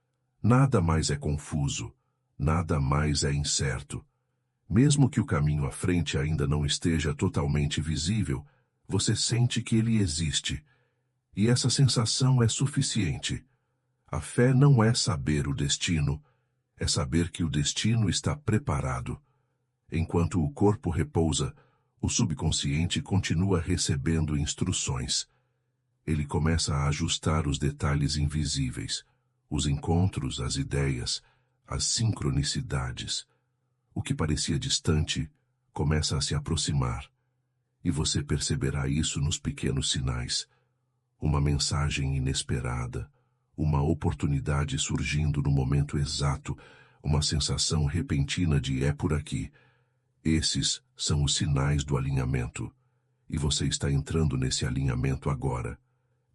Nada mais é confuso, nada mais é incerto. Mesmo que o caminho à frente ainda não esteja totalmente visível, você sente que ele existe. E essa sensação é suficiente. A fé não é saber o destino, é saber que o destino está preparado. Enquanto o corpo repousa, o subconsciente continua recebendo instruções. Ele começa a ajustar os detalhes invisíveis, os encontros, as ideias, as sincronicidades. O que parecia distante começa a se aproximar. E você perceberá isso nos pequenos sinais. Uma mensagem inesperada, uma oportunidade surgindo no momento exato, uma sensação repentina de é por aqui. Esses são os sinais do alinhamento. E você está entrando nesse alinhamento agora.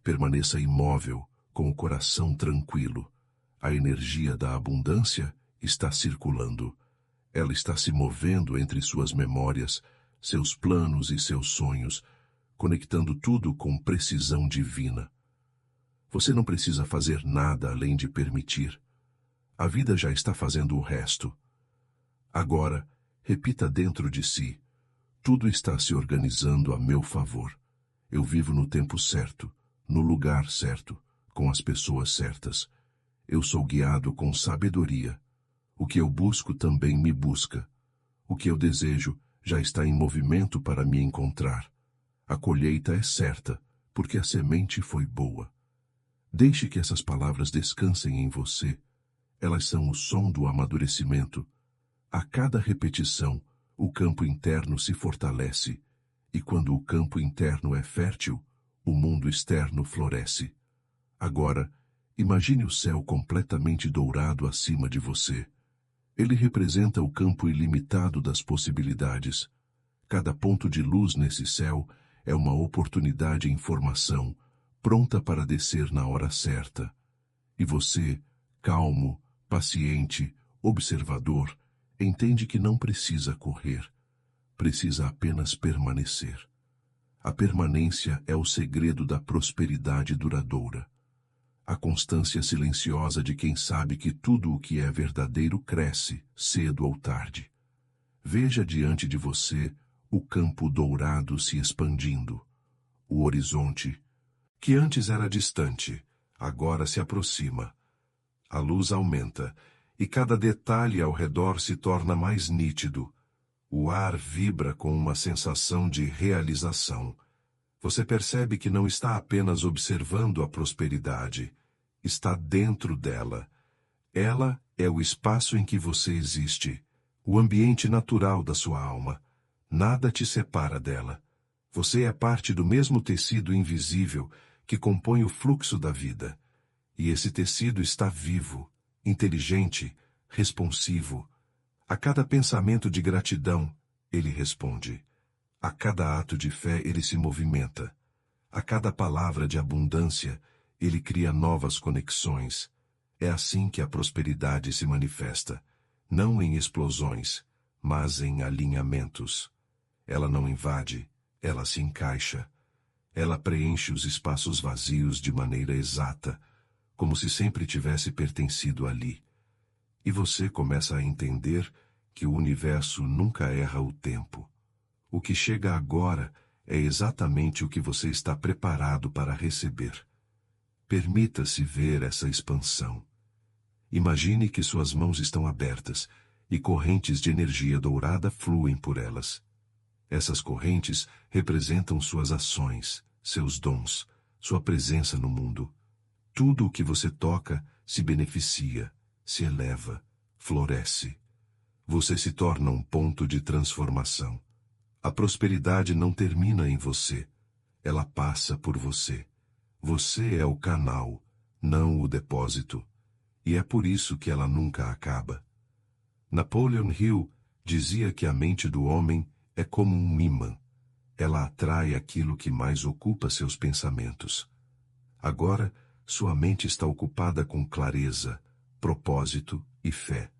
Permaneça imóvel, com o coração tranquilo. A energia da abundância está circulando. Ela está se movendo entre suas memórias, seus planos e seus sonhos, conectando tudo com precisão divina. Você não precisa fazer nada além de permitir. A vida já está fazendo o resto. Agora, repita dentro de si: tudo está se organizando a meu favor. Eu vivo no tempo certo, no lugar certo, com as pessoas certas. Eu sou guiado com sabedoria. O que eu busco também me busca. O que eu desejo já está em movimento para me encontrar. A colheita é certa, porque a semente foi boa. Deixe que essas palavras descansem em você. Elas são o som do amadurecimento. A cada repetição, o campo interno se fortalece. E quando o campo interno é fértil, o mundo externo floresce. Agora, imagine o céu completamente dourado acima de você. Ele representa o campo ilimitado das possibilidades. Cada ponto de luz nesse céu é uma oportunidade em formação, pronta para descer na hora certa. E você, calmo, paciente, observador, entende que não precisa correr. Precisa apenas permanecer. A permanência é o segredo da prosperidade duradoura. A constância silenciosa de quem sabe que tudo o que é verdadeiro cresce, cedo ou tarde. Veja diante de você o campo dourado se expandindo. O horizonte, que antes era distante, agora se aproxima. A luz aumenta, e cada detalhe ao redor se torna mais nítido. O ar vibra com uma sensação de realização. Você percebe que não está apenas observando a prosperidade, está dentro dela. Ela é o espaço em que você existe, o ambiente natural da sua alma. Nada te separa dela. Você é parte do mesmo tecido invisível que compõe o fluxo da vida. E esse tecido está vivo, inteligente, responsivo. A cada pensamento de gratidão, ele responde. A cada ato de fé, ele se movimenta. A cada palavra de abundância, ele cria novas conexões. É assim que a prosperidade se manifesta, não em explosões, mas em alinhamentos. Ela não invade, ela se encaixa. Ela preenche os espaços vazios de maneira exata, como se sempre tivesse pertencido ali. E você começa a entender que o universo nunca erra o tempo. O que chega agora é exatamente o que você está preparado para receber. Permita-se ver essa expansão. Imagine que suas mãos estão abertas e correntes de energia dourada fluem por elas. Essas correntes representam suas ações, seus dons, sua presença no mundo. Tudo o que você toca se beneficia, se eleva, floresce. Você se torna um ponto de transformação. A prosperidade não termina em você. Ela passa por você. Você é o canal, não o depósito. E é por isso que ela nunca acaba. Napoleon Hill dizia que a mente do homem é como um ímã. Ela atrai aquilo que mais ocupa seus pensamentos. Agora, sua mente está ocupada com clareza, propósito e fé.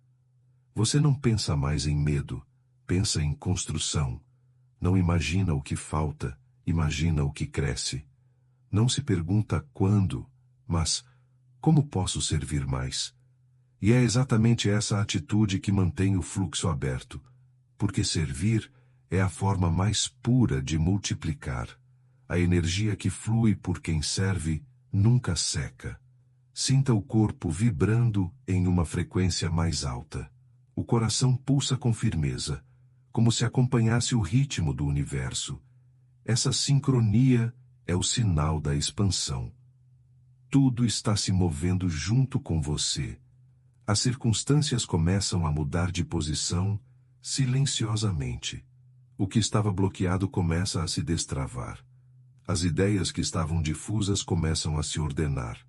Você não pensa mais em medo, pensa em construção. Não imagina o que falta, imagina o que cresce. Não se pergunta quando, mas como posso servir mais? E é exatamente essa atitude que mantém o fluxo aberto, porque servir é a forma mais pura de multiplicar. A energia que flui por quem serve nunca seca. Sinta o corpo vibrando em uma frequência mais alta. O coração pulsa com firmeza, como se acompanhasse o ritmo do universo. Essa sincronia é o sinal da expansão. Tudo está se movendo junto com você. As circunstâncias começam a mudar de posição silenciosamente. O que estava bloqueado começa a se destravar. As ideias que estavam difusas começam a se ordenar.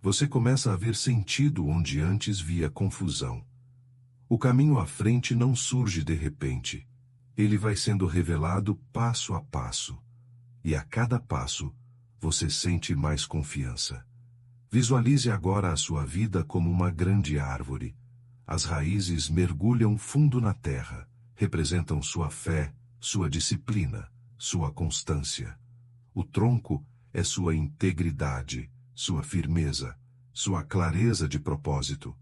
Você começa a ver sentido onde antes via confusão. O caminho à frente não surge de repente. Ele vai sendo revelado passo a passo. E a cada passo, você sente mais confiança. Visualize agora a sua vida como uma grande árvore. As raízes mergulham fundo na terra, representam sua fé, sua disciplina, sua constância. O tronco é sua integridade, sua firmeza, sua clareza de propósito.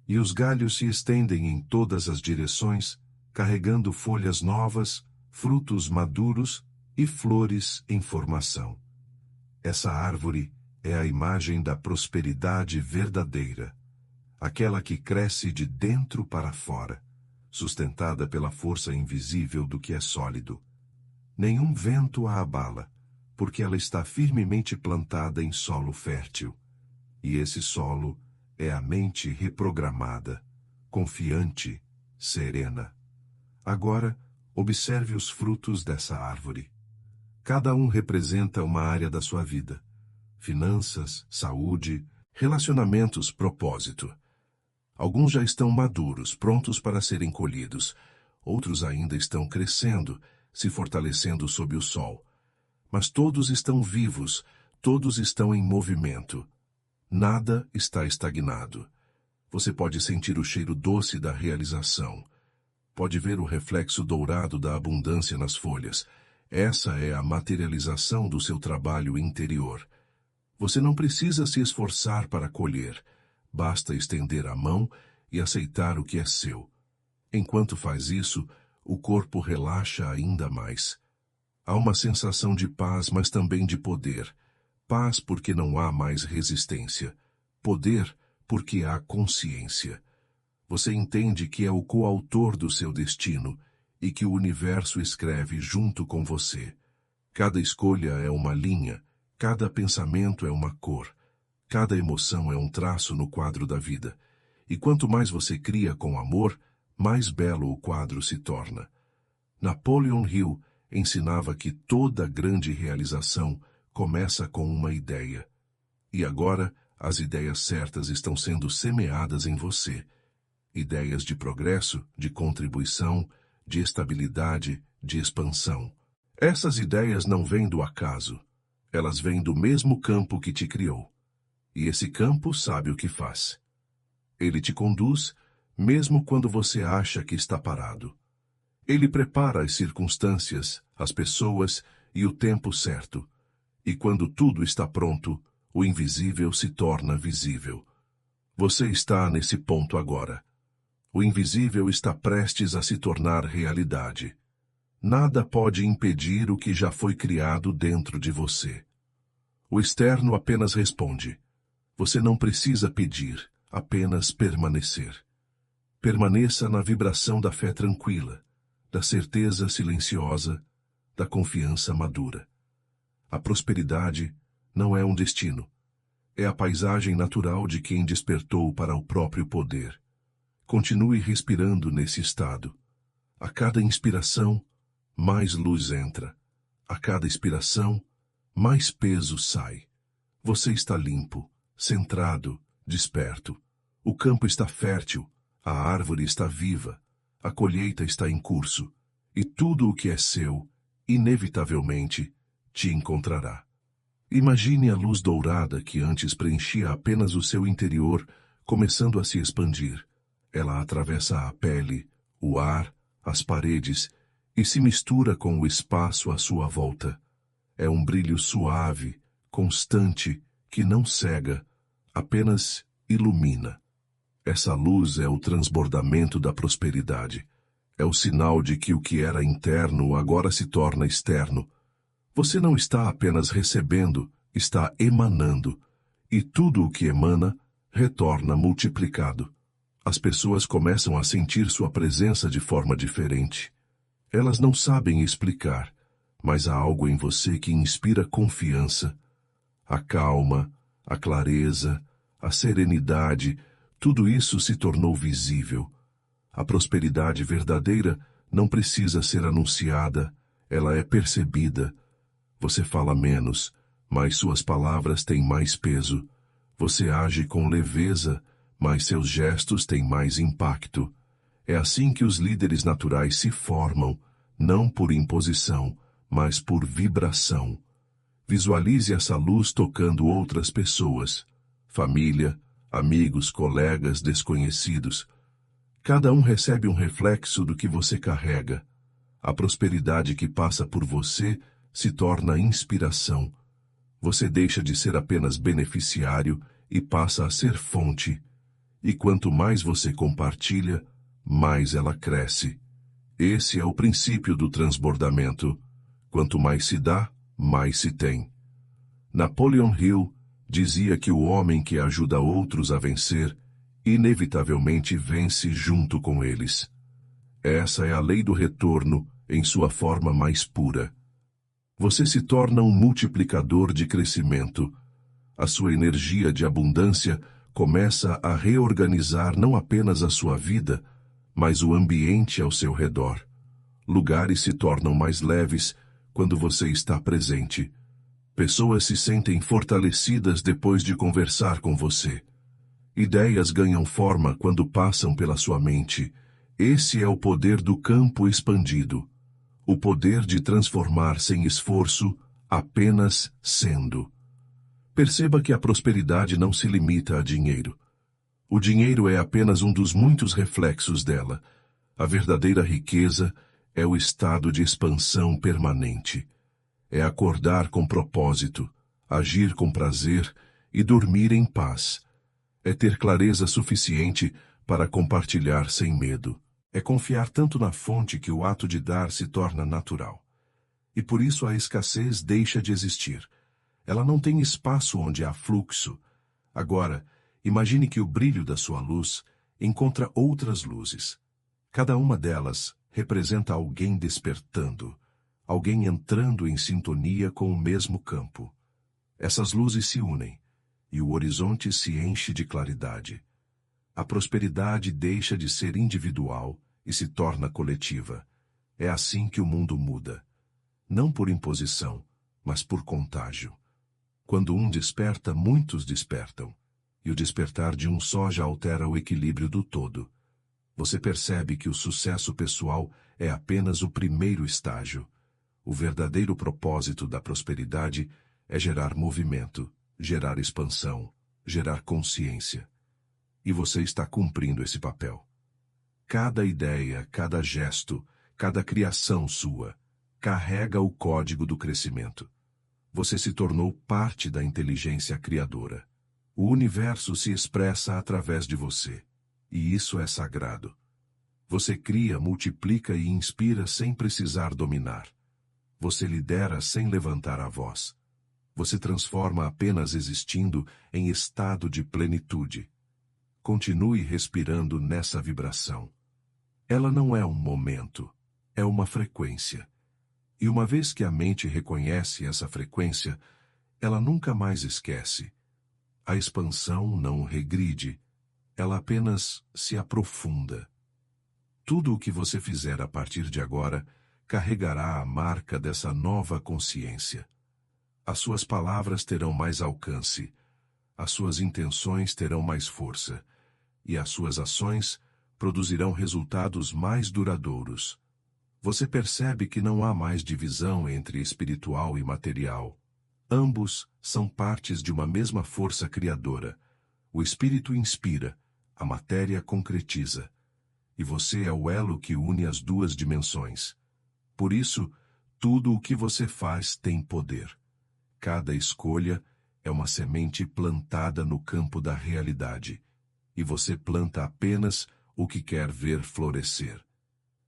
E os galhos se estendem em todas as direções, carregando folhas novas, frutos maduros e flores em formação. Essa árvore é a imagem da prosperidade verdadeira, aquela que cresce de dentro para fora, sustentada pela força invisível do que é sólido. Nenhum vento a abala, porque ela está firmemente plantada em solo fértil. E esse solo é a mente reprogramada, confiante, serena. Agora, observe os frutos dessa árvore. Cada um representa uma área da sua vida. Finanças, saúde, relacionamentos, propósito. Alguns já estão maduros, prontos para serem colhidos. Outros ainda estão crescendo, se fortalecendo sob o sol. Mas todos estão vivos, todos estão em movimento. Nada está estagnado. Você pode sentir o cheiro doce da realização. Pode ver o reflexo dourado da abundância nas folhas. Essa é a materialização do seu trabalho interior. Você não precisa se esforçar para colher. Basta estender a mão e aceitar o que é seu. Enquanto faz isso, o corpo relaxa ainda mais. Há uma sensação de paz, mas também de poder. Paz porque não há mais resistência. Poder porque há consciência. Você entende que é o coautor do seu destino e que o universo escreve junto com você. Cada escolha é uma linha, cada pensamento é uma cor, cada emoção é um traço no quadro da vida. E quanto mais você cria com amor, mais belo o quadro se torna. Napoleon Hill ensinava que toda grande realização começa com uma ideia. E agora, as ideias certas estão sendo semeadas em você. Ideias de progresso, de contribuição, de estabilidade, de expansão. Essas ideias não vêm do acaso. Elas vêm do mesmo campo que te criou. E esse campo sabe o que faz. Ele te conduz, mesmo quando você acha que está parado. Ele prepara as circunstâncias, as pessoas e o tempo certo. E quando tudo está pronto, o invisível se torna visível. Você está nesse ponto agora. O invisível está prestes a se tornar realidade. Nada pode impedir o que já foi criado dentro de você. O externo apenas responde. Você não precisa pedir, apenas permanecer. Permaneça na vibração da fé tranquila, da certeza silenciosa, da confiança madura. A prosperidade não é um destino. É a paisagem natural de quem despertou para o próprio poder. Continue respirando nesse estado. A cada inspiração, mais luz entra. A cada expiração, mais peso sai. Você está limpo, centrado, desperto. O campo está fértil, a árvore está viva, a colheita está em curso, e tudo o que é seu, inevitavelmente, te encontrará. Imagine a luz dourada que antes preenchia apenas o seu interior, começando a se expandir. Ela atravessa a pele, o ar, as paredes e se mistura com o espaço à sua volta. É um brilho suave, constante, que não cega, apenas ilumina. Essa luz é o transbordamento da prosperidade. É o sinal de que o que era interno agora se torna externo. Você não está apenas recebendo, está emanando. E tudo o que emana, retorna multiplicado. As pessoas começam a sentir sua presença de forma diferente. Elas não sabem explicar, mas há algo em você que inspira confiança. A calma, a clareza, a serenidade, tudo isso se tornou visível. A prosperidade verdadeira não precisa ser anunciada, ela é percebida. Você fala menos, mas suas palavras têm mais peso. Você age com leveza, mas seus gestos têm mais impacto. É assim que os líderes naturais se formam, não por imposição, mas por vibração. Visualize essa luz tocando outras pessoas, família, amigos, colegas, desconhecidos. Cada um recebe um reflexo do que você carrega. A prosperidade que passa por você se torna inspiração. Você deixa de ser apenas beneficiário e passa a ser fonte. E quanto mais você compartilha, mais ela cresce. Esse é o princípio do transbordamento. Quanto mais se dá, mais se tem. Napoleon Hill dizia que o homem que ajuda outros a vencer, inevitavelmente vence junto com eles. Essa é a lei do retorno em sua forma mais pura. Você se torna um multiplicador de crescimento. A sua energia de abundância começa a reorganizar não apenas a sua vida, mas o ambiente ao seu redor. Lugares se tornam mais leves quando você está presente. Pessoas se sentem fortalecidas depois de conversar com você. Ideias ganham forma quando passam pela sua mente. Esse é o poder do campo expandido. O poder de transformar sem esforço, apenas sendo. Perceba que a prosperidade não se limita a dinheiro. O dinheiro é apenas um dos muitos reflexos dela. A verdadeira riqueza é o estado de expansão permanente. É acordar com propósito, agir com prazer e dormir em paz. É ter clareza suficiente para compartilhar sem medo. É confiar tanto na fonte que o ato de dar se torna natural. E por isso a escassez deixa de existir. Ela não tem espaço onde há fluxo. Agora, imagine que o brilho da sua luz encontra outras luzes. Cada uma delas representa alguém despertando, alguém entrando em sintonia com o mesmo campo. Essas luzes se unem, e o horizonte se enche de claridade. A prosperidade deixa de ser individual e se torna coletiva. É assim que o mundo muda. Não por imposição, mas por contágio. Quando um desperta, muitos despertam. E o despertar de um só já altera o equilíbrio do todo. Você percebe que o sucesso pessoal é apenas o primeiro estágio. O verdadeiro propósito da prosperidade é gerar movimento, gerar expansão, gerar consciência. E você está cumprindo esse papel. Cada ideia, cada gesto, cada criação sua, carrega o código do crescimento. Você se tornou parte da inteligência criadora. O universo se expressa através de você. E isso é sagrado. Você cria, multiplica e inspira sem precisar dominar. Você lidera sem levantar a voz. Você transforma apenas existindo em estado de plenitude. Continue respirando nessa vibração. Ela não é um momento, é uma frequência. E uma vez que a mente reconhece essa frequência, ela nunca mais esquece. A expansão não regride, ela apenas se aprofunda. Tudo o que você fizer a partir de agora carregará a marca dessa nova consciência. As suas palavras terão mais alcance, as suas intenções terão mais força, e as suas ações produzirão resultados mais duradouros. Você percebe que não há mais divisão entre espiritual e material. Ambos são partes de uma mesma força criadora. O espírito inspira, a matéria concretiza. E você é o elo que une as duas dimensões. Por isso, tudo o que você faz tem poder. Cada escolha é uma semente plantada no campo da realidade. E você planta apenas o que quer ver florescer.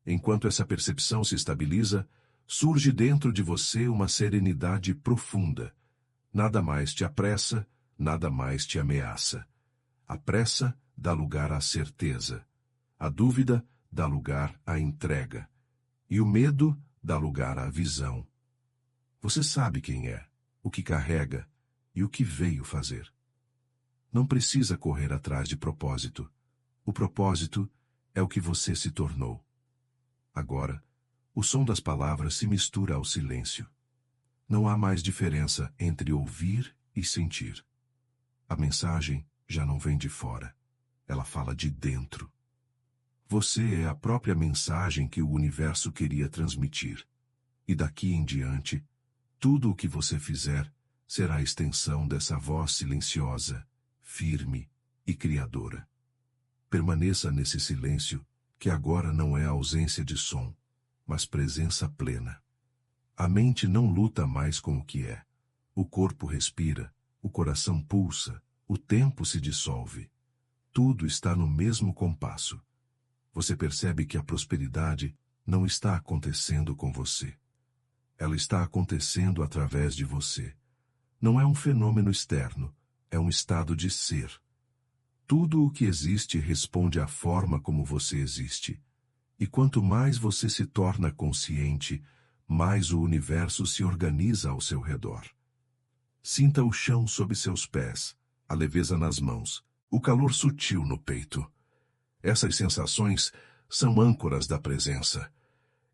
Enquanto essa percepção se estabiliza, surge dentro de você uma serenidade profunda. Nada mais te apressa, nada mais te ameaça. A pressa dá lugar à certeza. A dúvida dá lugar à entrega. E o medo dá lugar à visão. Você sabe quem é, o que carrega e o que veio fazer. Não precisa correr atrás de propósito. O propósito é o que você se tornou. Agora, o som das palavras se mistura ao silêncio. Não há mais diferença entre ouvir e sentir. A mensagem já não vem de fora. Ela fala de dentro. Você é a própria mensagem que o universo queria transmitir. E daqui em diante, tudo o que você fizer será a extensão dessa voz silenciosa, firme e criadora. Permaneça nesse silêncio, que agora não é ausência de som, mas presença plena. A mente não luta mais com o que é. O corpo respira, o coração pulsa, o tempo se dissolve. Tudo está no mesmo compasso. Você percebe que a prosperidade não está acontecendo com você. Ela está acontecendo através de você. Não é um fenômeno externo, é um estado de ser. Tudo o que existe responde à forma como você existe. E quanto mais você se torna consciente, mais o universo se organiza ao seu redor. Sinta o chão sob seus pés, a leveza nas mãos, o calor sutil no peito. Essas sensações são âncoras da presença.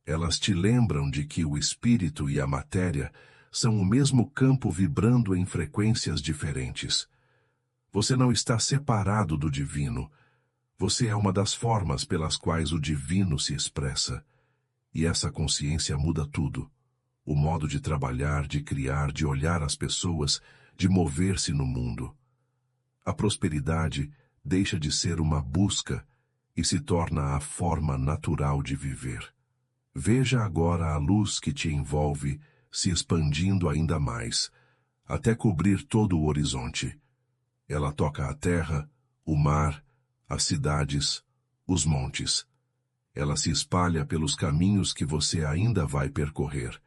Elas te lembram de que o espírito e a matéria são o mesmo campo vibrando em frequências diferentes. Você não está separado do divino. Você é uma das formas pelas quais o divino se expressa. E essa consciência muda tudo. O modo de trabalhar, de criar, de olhar as pessoas, de mover-se no mundo. A prosperidade deixa de ser uma busca e se torna a forma natural de viver. Veja agora a luz que te envolve se expandindo ainda mais, até cobrir todo o horizonte. Ela toca a terra, o mar, as cidades, os montes. Ela se espalha pelos caminhos que você ainda vai percorrer.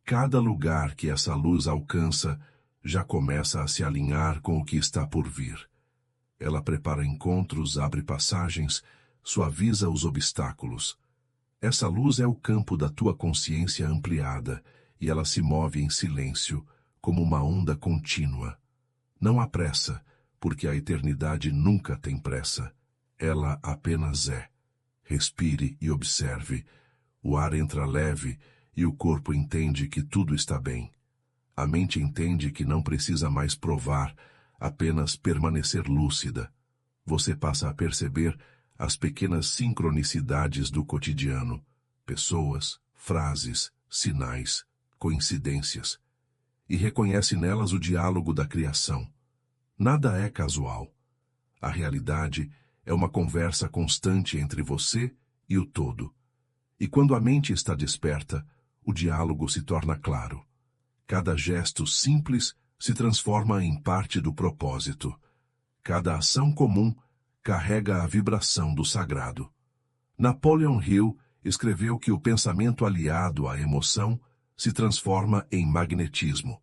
Cada lugar que essa luz alcança já começa a se alinhar com o que está por vir. Ela prepara encontros, abre passagens, suaviza os obstáculos. Essa luz é o campo da tua consciência ampliada, e ela se move em silêncio, como uma onda contínua. Não há pressa, porque a eternidade nunca tem pressa. Ela apenas é. Respire e observe. O ar entra leve e o corpo entende que tudo está bem. A mente entende que não precisa mais provar, apenas permanecer lúcida. Você passa a perceber as pequenas sincronicidades do cotidiano, pessoas, frases, sinais, coincidências, e reconhece nelas o diálogo da criação. Nada é casual. A realidade é uma conversa constante entre você e o todo. E quando a mente está desperta, o diálogo se torna claro. Cada gesto simples se transforma em parte do propósito. Cada ação comum carrega a vibração do sagrado. Napoleon Hill escreveu que o pensamento aliado à emoção se transforma em magnetismo.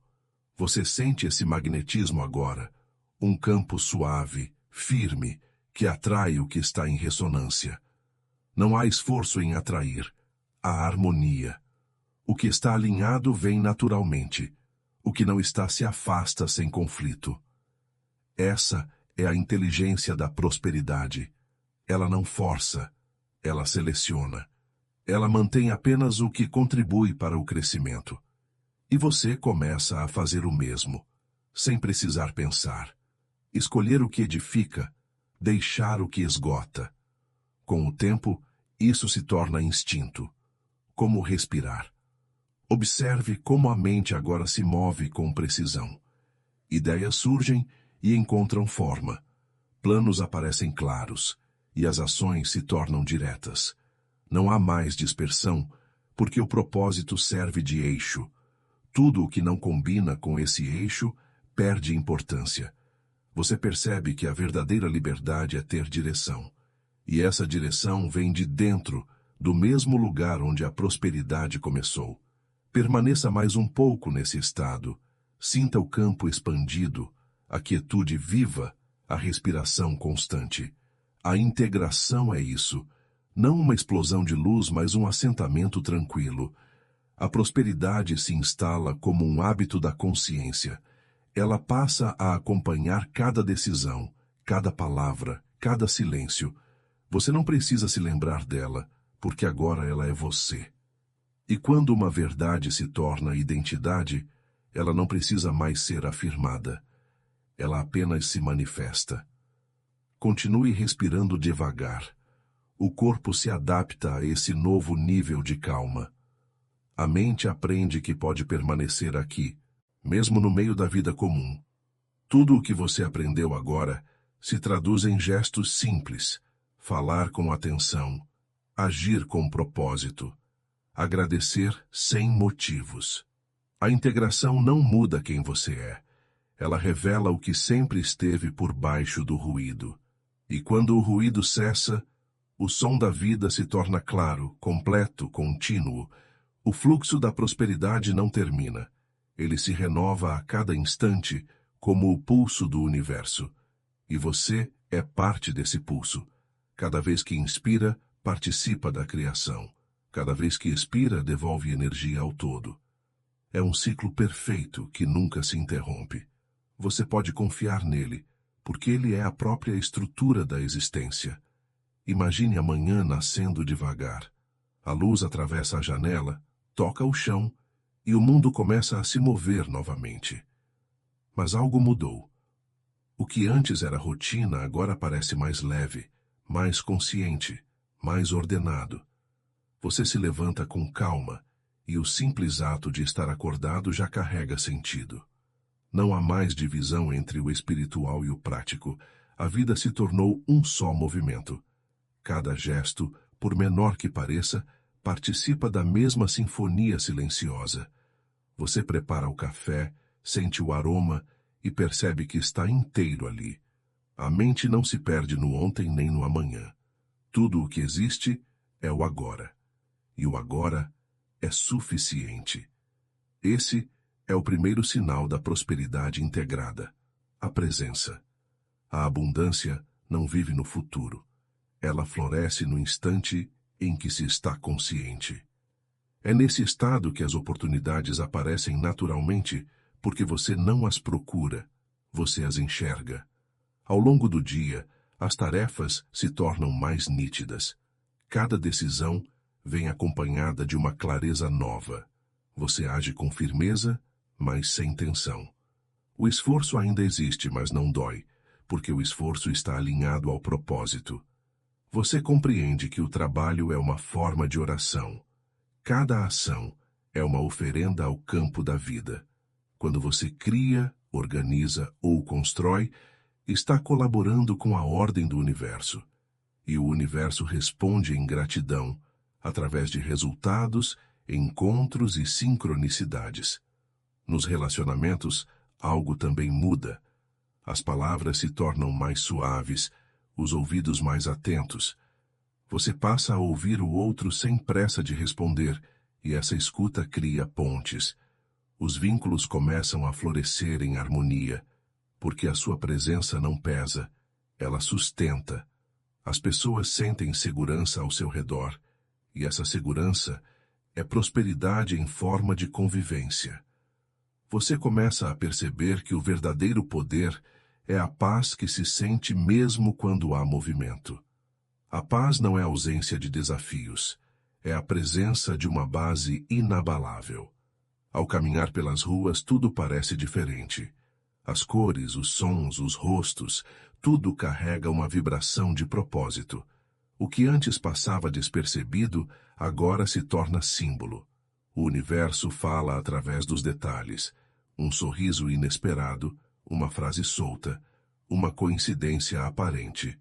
Você sente esse magnetismo agora, um campo suave, firme, que atrai o que está em ressonância. Não há esforço em atrair, há harmonia. O que está alinhado vem naturalmente. O que não está se afasta sem conflito. Essa é a inteligência da prosperidade. Ela não força, ela seleciona. Ela mantém apenas o que contribui para o crescimento. E você começa a fazer o mesmo, sem precisar pensar. Escolher o que edifica, deixar o que esgota. Com o tempo, isso se torna instinto, como respirar. Observe como a mente agora se move com precisão. Ideias surgem e encontram forma. Planos aparecem claros, e as ações se tornam diretas. Não há mais dispersão, porque o propósito serve de eixo. Tudo o que não combina com esse eixo perde importância. Você percebe que a verdadeira liberdade é ter direção. E essa direção vem de dentro, do mesmo lugar onde a prosperidade começou. Permaneça mais um pouco nesse estado. Sinta o campo expandido, a quietude viva, a respiração constante. A integração é isso. Não uma explosão de luz, mas um assentamento tranquilo. A prosperidade se instala como um hábito da consciência. Ela passa a acompanhar cada decisão, cada palavra, cada silêncio. Você não precisa se lembrar dela, porque agora ela é você. E quando uma verdade se torna identidade, ela não precisa mais ser afirmada. Ela apenas se manifesta. Continue respirando devagar. O corpo se adapta a esse novo nível de calma. A mente aprende que pode permanecer aqui, mesmo no meio da vida comum. Tudo o que você aprendeu agora se traduz em gestos simples. Falar com atenção, agir com propósito, agradecer sem motivos. A integração não muda quem você é. Ela revela o que sempre esteve por baixo do ruído. E quando o ruído cessa, o som da vida se torna claro, completo, contínuo. O fluxo da prosperidade não termina. Ele se renova a cada instante, como o pulso do universo. E você é parte desse pulso. Cada vez que inspira, participa da criação. Cada vez que expira, devolve energia ao todo. É um ciclo perfeito que nunca se interrompe. Você pode confiar nele, porque ele é a própria estrutura da existência. Imagine a manhã nascendo devagar. A luz atravessa a janela, toca o chão, e o mundo começa a se mover novamente. Mas algo mudou. O que antes era rotina agora parece mais leve, mais consciente, mais ordenado. Você se levanta com calma, e o simples ato de estar acordado já carrega sentido. Não há mais divisão entre o espiritual e o prático. A vida se tornou um só movimento. Cada gesto, por menor que pareça, participa da mesma sinfonia silenciosa. Você prepara o café, sente o aroma e percebe que está inteiro ali. A mente não se perde no ontem nem no amanhã. Tudo o que existe é o agora. E o agora é suficiente. Esse é o primeiro sinal da prosperidade integrada, a presença. A abundância não vive no futuro. Ela floresce no instante em que se está consciente. É nesse estado que as oportunidades aparecem naturalmente, porque você não as procura, você as enxerga. Ao longo do dia, as tarefas se tornam mais nítidas. Cada decisão vem acompanhada de uma clareza nova. Você age com firmeza, mas sem tensão. O esforço ainda existe, mas não dói, porque o esforço está alinhado ao propósito. Você compreende que o trabalho é uma forma de oração. Cada ação é uma oferenda ao campo da vida. Quando você cria, organiza ou constrói, está colaborando com a ordem do universo. E o universo responde em gratidão, através de resultados, encontros e sincronicidades. Nos relacionamentos, algo também muda. As palavras se tornam mais suaves, os ouvidos mais atentos. Você passa a ouvir o outro sem pressa de responder, e essa escuta cria pontes. Os vínculos começam a florescer em harmonia, porque a sua presença não pesa, ela sustenta. As pessoas sentem segurança ao seu redor, e essa segurança é prosperidade em forma de convivência. Você começa a perceber que o verdadeiro poder é a paz que se sente mesmo quando há movimento. A paz não é ausência de desafios, é a presença de uma base inabalável. Ao caminhar pelas ruas, tudo parece diferente. As cores, os sons, os rostos, tudo carrega uma vibração de propósito. O que antes passava despercebido, agora se torna símbolo. O universo fala através dos detalhes. Um sorriso inesperado, uma frase solta, uma coincidência aparente.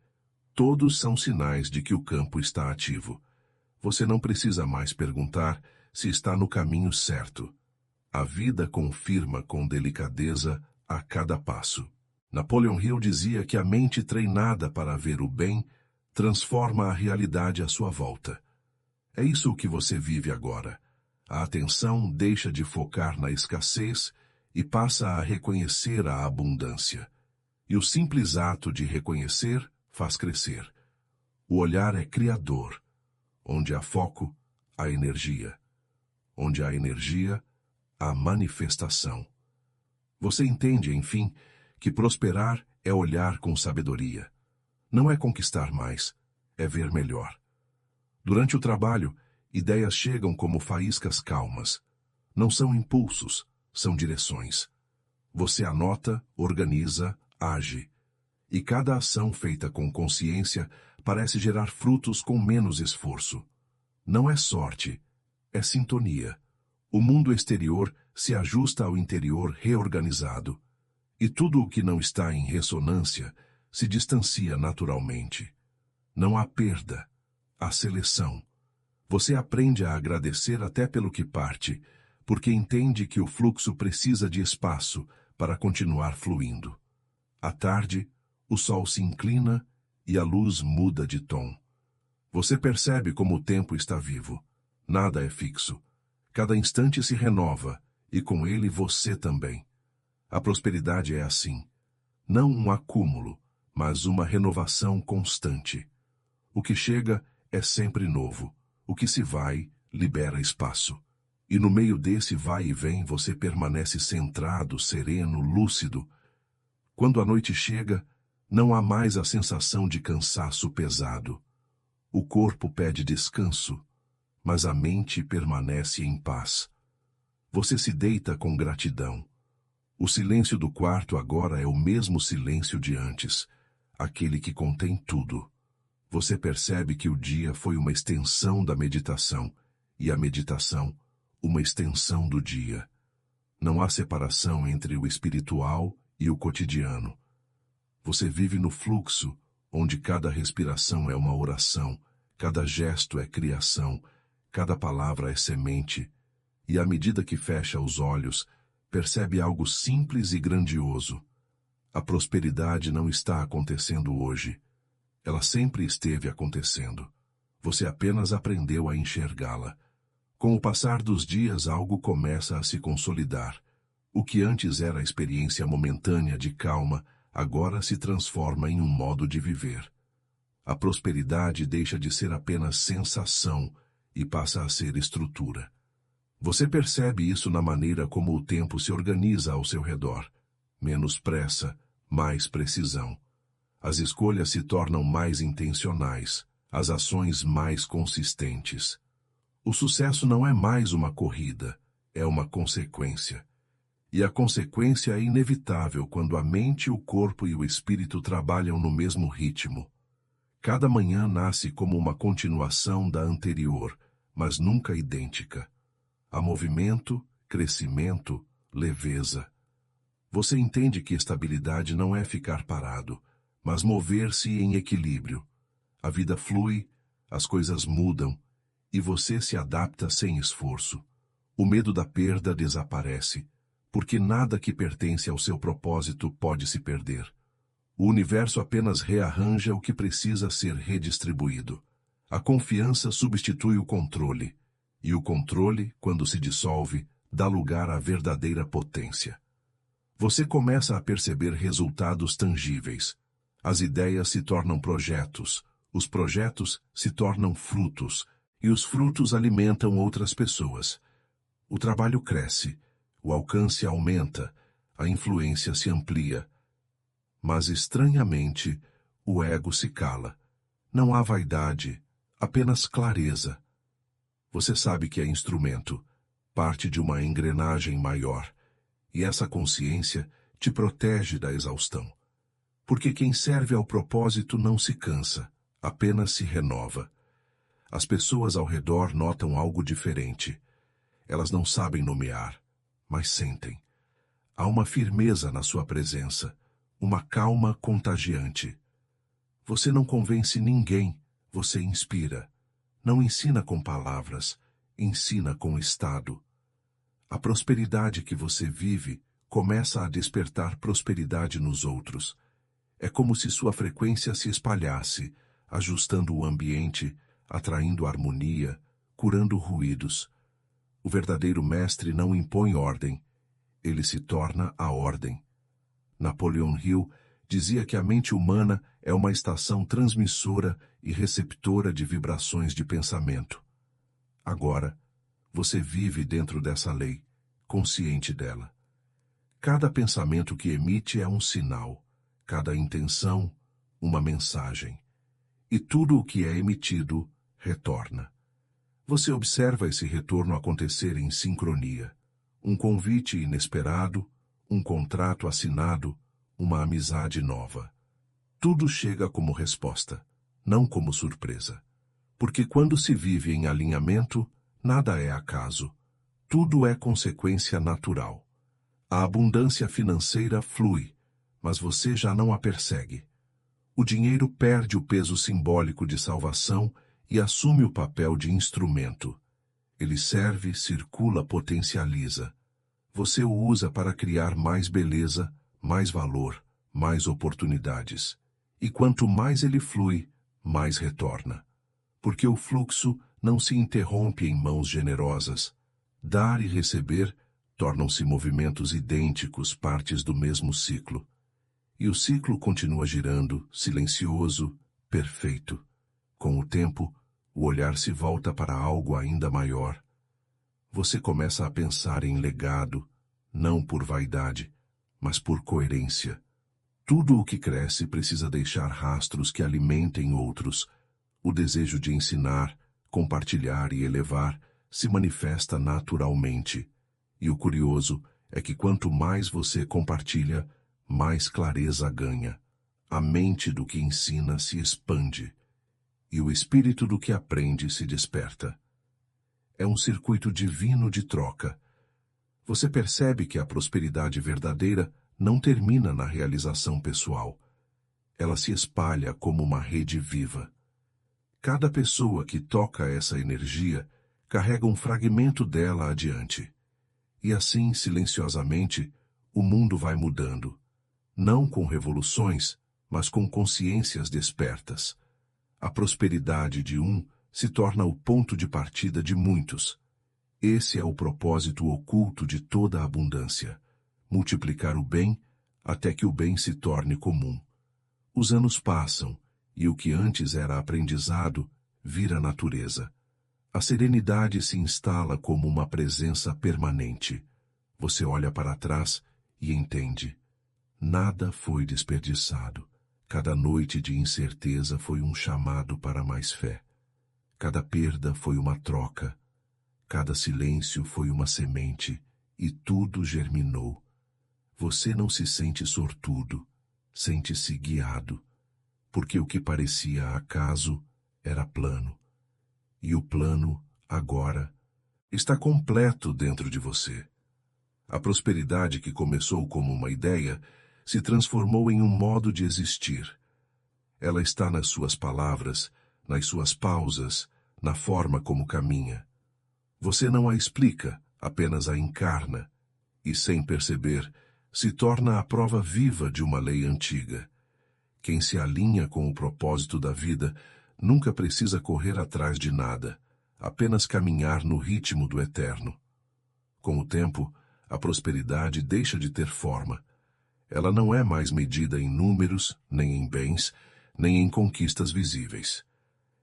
Todos são sinais de que o campo está ativo. Você não precisa mais perguntar se está no caminho certo. A vida confirma com delicadeza a cada passo. Napoleon Hill dizia que a mente treinada para ver o bem transforma a realidade à sua volta. É isso o que você vive agora. A atenção deixa de focar na escassez e passa a reconhecer a abundância. E o simples ato de reconhecer faz crescer. O olhar é criador. Onde há foco, há energia. Onde há energia, há manifestação. Você entende, enfim, que prosperar é olhar com sabedoria. Não é conquistar mais, é ver melhor. Durante o trabalho, ideias chegam como faíscas calmas. Não são impulsos, são direções. Você anota, organiza, age. E cada ação feita com consciência parece gerar frutos com menos esforço. Não é sorte, é sintonia. O mundo exterior se ajusta ao interior reorganizado. E tudo o que não está em ressonância se distancia naturalmente. Não há perda, há seleção. Você aprende a agradecer até pelo que parte, porque entende que o fluxo precisa de espaço para continuar fluindo. À tarde, o sol se inclina e a luz muda de tom. Você percebe como o tempo está vivo. Nada é fixo. Cada instante se renova, e com ele você também. A prosperidade é assim. Não um acúmulo, mas uma renovação constante. O que chega é sempre novo. O que se vai, libera espaço. E no meio desse vai e vem você permanece centrado, sereno, lúcido. Quando a noite chega, não há mais a sensação de cansaço pesado. O corpo pede descanso, mas a mente permanece em paz. Você se deita com gratidão. O silêncio do quarto agora é o mesmo silêncio de antes, aquele que contém tudo. Você percebe que o dia foi uma extensão da meditação, e a meditação, uma extensão do dia. Não há separação entre o espiritual e o cotidiano. Você vive no fluxo, onde cada respiração é uma oração, cada gesto é criação, cada palavra é semente, e à medida que fecha os olhos, percebe algo simples e grandioso. A prosperidade não está acontecendo hoje. Ela sempre esteve acontecendo. Você apenas aprendeu a enxergá-la. Com o passar dos dias, algo começa a se consolidar. O que antes era a experiência momentânea de calma, agora se transforma em um modo de viver. A prosperidade deixa de ser apenas sensação e passa a ser estrutura. Você percebe isso na maneira como o tempo se organiza ao seu redor. Menos pressa, mais precisão. As escolhas se tornam mais intencionais, as ações mais consistentes. O sucesso não é mais uma corrida, é uma consequência. E a consequência é inevitável quando a mente, o corpo e o espírito trabalham no mesmo ritmo. Cada manhã nasce como uma continuação da anterior, mas nunca idêntica. Há movimento, crescimento, leveza. Você entende que estabilidade não é ficar parado, mas mover-se em equilíbrio. A vida flui, as coisas mudam, e você se adapta sem esforço. O medo da perda desaparece, porque nada que pertence ao seu propósito pode se perder. O universo apenas rearranja o que precisa ser redistribuído. A confiança substitui o controle, e o controle, quando se dissolve, dá lugar à verdadeira potência. Você começa a perceber resultados tangíveis. As ideias se tornam projetos, os projetos se tornam frutos, e os frutos alimentam outras pessoas. O trabalho cresce, o alcance aumenta, a influência se amplia. Mas, estranhamente, o ego se cala. Não há vaidade, apenas clareza. Você sabe que é instrumento, parte de uma engrenagem maior, e essa consciência te protege da exaustão. Porque quem serve ao propósito não se cansa, apenas se renova. As pessoas ao redor notam algo diferente. Elas não sabem nomear, mas sentem. Há uma firmeza na sua presença, uma calma contagiante. Você não convence ninguém, você inspira. Não ensina com palavras, ensina com estado. A prosperidade que você vive começa a despertar prosperidade nos outros. É como se sua frequência se espalhasse, ajustando o ambiente, atraindo harmonia, curando ruídos. O verdadeiro mestre não impõe ordem, ele se torna a ordem. Napoleon Hill dizia que a mente humana é uma estação transmissora e receptora de vibrações de pensamento. Agora, você vive dentro dessa lei, consciente dela. Cada pensamento que emite é um sinal, cada intenção, uma mensagem. E tudo o que é emitido, retorna. Você observa esse retorno acontecer em sincronia. Um convite inesperado, um contrato assinado, uma amizade nova. Tudo chega como resposta, não como surpresa. Porque quando se vive em alinhamento, nada é acaso. Tudo é consequência natural. A abundância financeira flui, mas você já não a persegue. O dinheiro perde o peso simbólico de salvação e assume o papel de instrumento. Ele serve, circula, potencializa. Você o usa para criar mais beleza, mais valor, mais oportunidades. E quanto mais ele flui, mais retorna. Porque o fluxo não se interrompe em mãos generosas. Dar e receber tornam-se movimentos idênticos, partes do mesmo ciclo. E o ciclo continua girando, silencioso, perfeito. Com o tempo, o olhar se volta para algo ainda maior. Você começa a pensar em legado, não por vaidade, mas por coerência. Tudo o que cresce precisa deixar rastros que alimentem outros. O desejo de ensinar, compartilhar e elevar se manifesta naturalmente. E o curioso é que quanto mais você compartilha, mais clareza ganha. A mente do que ensina se expande. E o espírito do que aprende se desperta. É um circuito divino de troca. Você percebe que a prosperidade verdadeira não termina na realização pessoal. Ela se espalha como uma rede viva. Cada pessoa que toca essa energia carrega um fragmento dela adiante. E assim, silenciosamente, o mundo vai mudando. Não com revoluções, mas com consciências despertas. A prosperidade de um se torna o ponto de partida de muitos. Esse é o propósito oculto de toda a abundância. Multiplicar o bem até que o bem se torne comum. Os anos passam, e o que antes era aprendizado vira natureza. A serenidade se instala como uma presença permanente. Você olha para trás e entende. Nada foi desperdiçado. Cada noite de incerteza foi um chamado para mais fé. Cada perda foi uma troca. Cada silêncio foi uma semente, e tudo germinou. Você não se sente sortudo, sente-se guiado, porque o que parecia acaso era plano. E o plano, agora, está completo dentro de você. A prosperidade que começou como uma ideia se transformou em um modo de existir. Ela está nas suas palavras, nas suas pausas, na forma como caminha. Você não a explica, apenas a encarna, e sem perceber, se torna a prova viva de uma lei antiga. Quem se alinha com o propósito da vida nunca precisa correr atrás de nada, apenas caminhar no ritmo do eterno. Com o tempo, a prosperidade deixa de ter forma. Ela não é mais medida em números, nem em bens, nem em conquistas visíveis.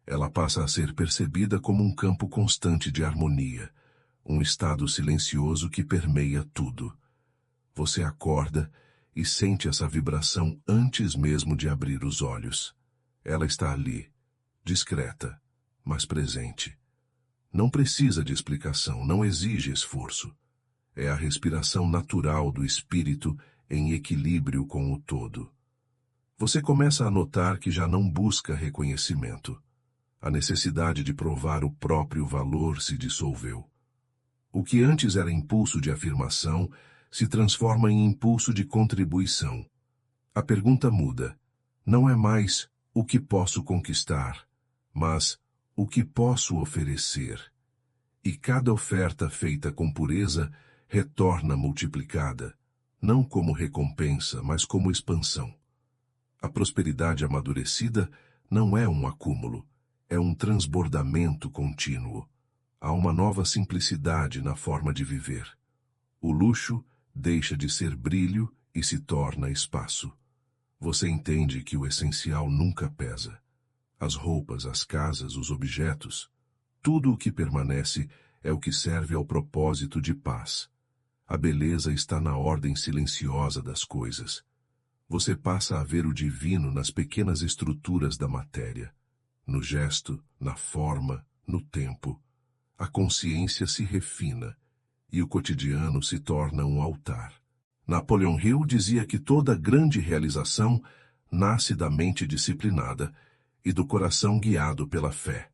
Ela passa a ser percebida como um campo constante de harmonia, um estado silencioso que permeia tudo. Você acorda e sente essa vibração antes mesmo de abrir os olhos. Ela está ali, discreta, mas presente. Não precisa de explicação, não exige esforço. É a respiração natural do espírito em equilíbrio com o todo. Você começa a notar que já não busca reconhecimento. A necessidade de provar o próprio valor se dissolveu. O que antes era impulso de afirmação se transforma em impulso de contribuição. A pergunta muda. Não é mais o que posso conquistar, mas o que posso oferecer. E cada oferta feita com pureza retorna multiplicada, não como recompensa, mas como expansão. A prosperidade amadurecida não é um acúmulo, é um transbordamento contínuo. Há uma nova simplicidade na forma de viver. O luxo deixa de ser brilho e se torna espaço. Você entende que o essencial nunca pesa. As roupas, as casas, os objetos, tudo o que permanece é o que serve ao propósito de paz. A beleza está na ordem silenciosa das coisas. Você passa a ver o divino nas pequenas estruturas da matéria, no gesto, na forma, no tempo. A consciência se refina e o cotidiano se torna um altar. Napoleon Hill dizia que toda grande realização nasce da mente disciplinada e do coração guiado pela fé.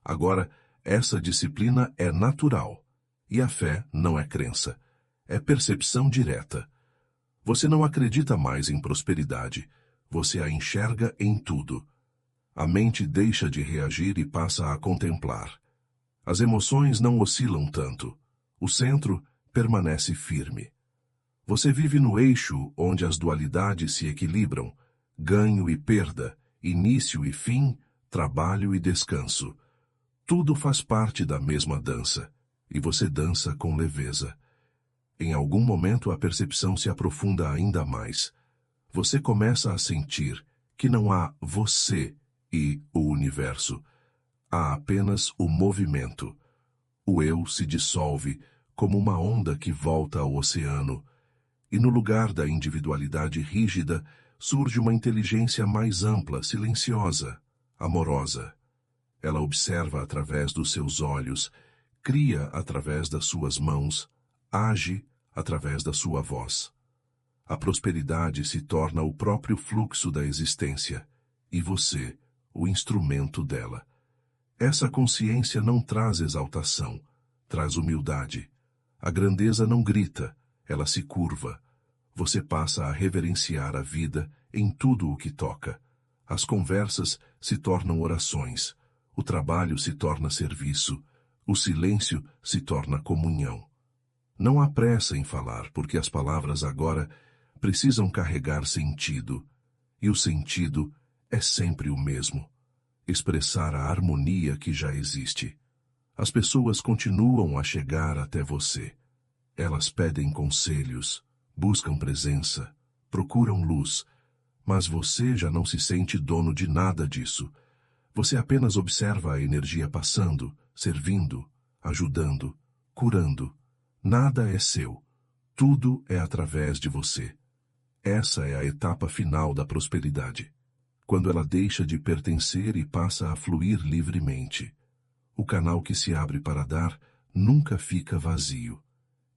Agora, essa disciplina é natural, e a fé não é crença, é percepção direta. Você não acredita mais em prosperidade, você a enxerga em tudo. A mente deixa de reagir e passa a contemplar. As emoções não oscilam tanto, o centro permanece firme. Você vive no eixo onde as dualidades se equilibram, ganho e perda, início e fim, trabalho e descanso. Tudo faz parte da mesma dança, e você dança com leveza. Em algum momento a percepção se aprofunda ainda mais. Você começa a sentir que não há você e o universo. Há apenas o movimento. O eu se dissolve como uma onda que volta ao oceano, e no lugar da individualidade rígida surge uma inteligência mais ampla, silenciosa, amorosa. Ela observa através dos seus olhos, cria através das suas mãos, age através da sua voz. A prosperidade se torna o próprio fluxo da existência, e você, o instrumento dela. Essa consciência não traz exaltação, traz humildade. A grandeza não grita, ela se curva. Você passa a reverenciar a vida em tudo o que toca. As conversas se tornam orações. O trabalho se torna serviço. O silêncio se torna comunhão. Não há pressa em falar, porque as palavras agora precisam carregar sentido. E o sentido é sempre o mesmo. Expressar a harmonia que já existe. As pessoas continuam a chegar até você. Elas pedem conselhos, buscam presença, procuram luz, mas você já não se sente dono de nada disso. Você apenas observa a energia passando, servindo, ajudando, curando. Nada é seu. Tudo é através de você. Essa é a etapa final da prosperidade, quando ela deixa de pertencer e passa a fluir livremente. O canal que se abre para dar nunca fica vazio.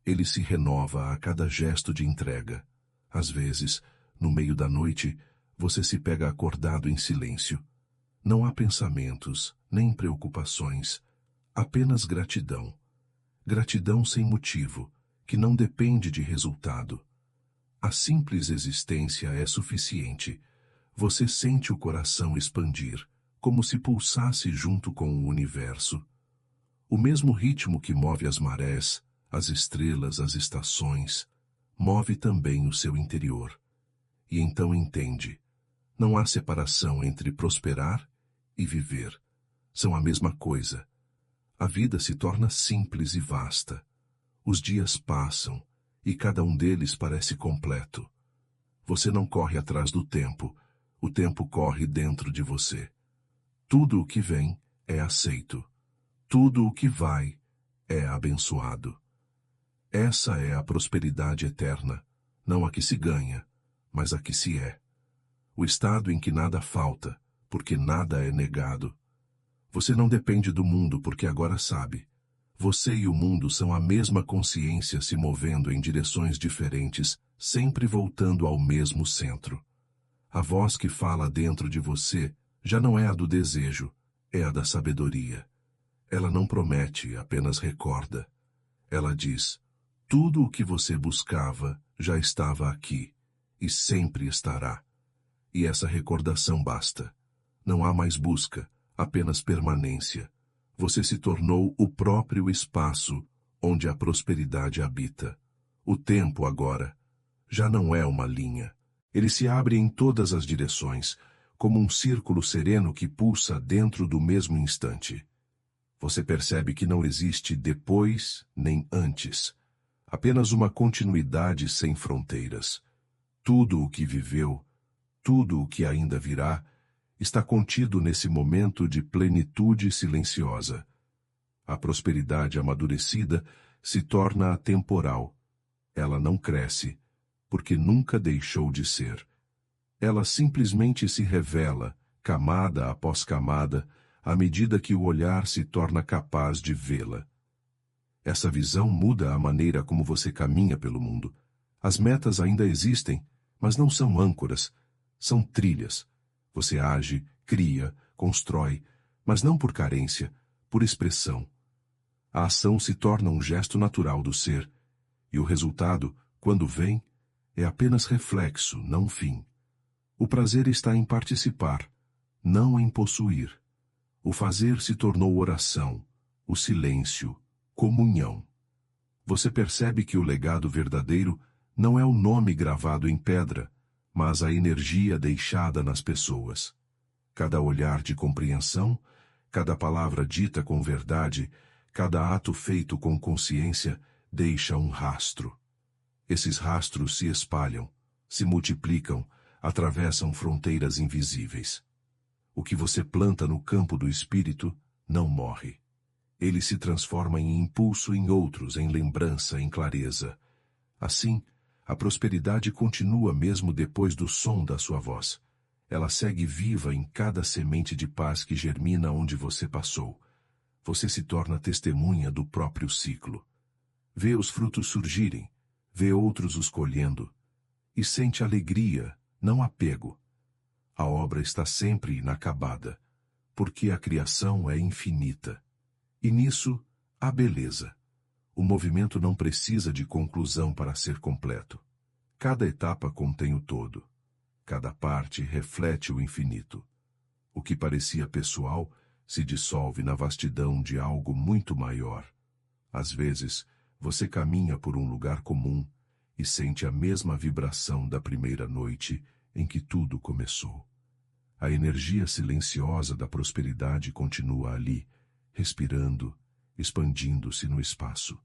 Ele se renova a cada gesto de entrega. Às vezes, no meio da noite, você se pega acordado em silêncio. Não há pensamentos, nem preocupações, apenas gratidão. Gratidão sem motivo, que não depende de resultado. A simples existência é suficiente. Você sente o coração expandir, como se pulsasse junto com o universo. O mesmo ritmo que move as marés, as estrelas, as estações, move também o seu interior. E então entende, não há separação entre prosperar e viver são a mesma coisa. A vida se torna simples e vasta. Os dias passam, e cada um deles parece completo. Você não corre atrás do tempo, o tempo corre dentro de você. Tudo o que vem é aceito. Tudo o que vai é abençoado. Essa é a prosperidade eterna, não a que se ganha, mas a que se é. O estado em que nada falta, porque nada é negado. Você não depende do mundo porque agora sabe. Você e o mundo são a mesma consciência se movendo em direções diferentes, sempre voltando ao mesmo centro. A voz que fala dentro de você já não é a do desejo, é a da sabedoria. Ela não promete, apenas recorda. Ela diz: tudo o que você buscava já estava aqui, e sempre estará. E essa recordação basta. Não há mais busca, apenas permanência. Você se tornou o próprio espaço onde a prosperidade habita. O tempo agora já não é uma linha. Ele se abre em todas as direções, como um círculo sereno que pulsa dentro do mesmo instante. Você percebe que não existe depois nem antes. Apenas uma continuidade sem fronteiras. Tudo o que viveu, tudo o que ainda virá, está contido nesse momento de plenitude silenciosa. A prosperidade amadurecida se torna atemporal. Ela não cresce, porque nunca deixou de ser. Ela simplesmente se revela, camada após camada, à medida que o olhar se torna capaz de vê-la. Essa visão muda a maneira como você caminha pelo mundo. As metas ainda existem, mas não são âncoras, são trilhas. Você age, cria, constrói, mas não por carência, por expressão. A ação se torna um gesto natural do ser, e o resultado, quando vem, é apenas reflexo, não fim. O prazer está em participar, não em possuir. O fazer se tornou oração, o silêncio, comunhão. Você percebe que o legado verdadeiro não é o nome gravado em pedra, mas a energia deixada nas pessoas. Cada olhar de compreensão, cada palavra dita com verdade, cada ato feito com consciência, deixa um rastro. Esses rastros se espalham, se multiplicam, atravessam fronteiras invisíveis. O que você planta no campo do espírito não morre. Ele se transforma em impulso em outros, em lembrança, em clareza. Assim, a prosperidade continua mesmo depois do som da sua voz. Ela segue viva em cada semente de paz que germina onde você passou. Você se torna testemunha do próprio ciclo. Vê os frutos surgirem, vê outros os colhendo, e sente alegria, não apego. A obra está sempre inacabada, porque a criação é infinita. E nisso, há beleza. O movimento não precisa de conclusão para ser completo. Cada etapa contém o todo. Cada parte reflete o infinito. O que parecia pessoal se dissolve na vastidão de algo muito maior. Às vezes, você caminha por um lugar comum e sente a mesma vibração da primeira noite em que tudo começou. A energia silenciosa da prosperidade continua ali, respirando, expandindo-se no espaço.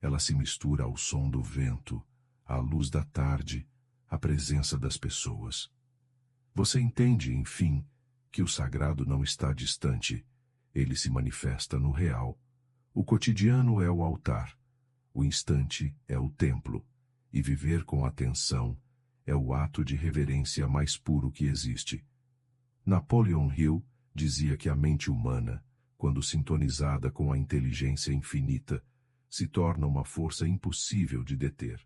Ela se mistura ao som do vento, à luz da tarde, à presença das pessoas. Você entende, enfim, que o sagrado não está distante, ele se manifesta no real. O cotidiano é o altar, o instante é o templo, e viver com atenção é o ato de reverência mais puro que existe. Napoleon Hill dizia que a mente humana, quando sintonizada com a inteligência infinita, se torna uma força impossível de deter.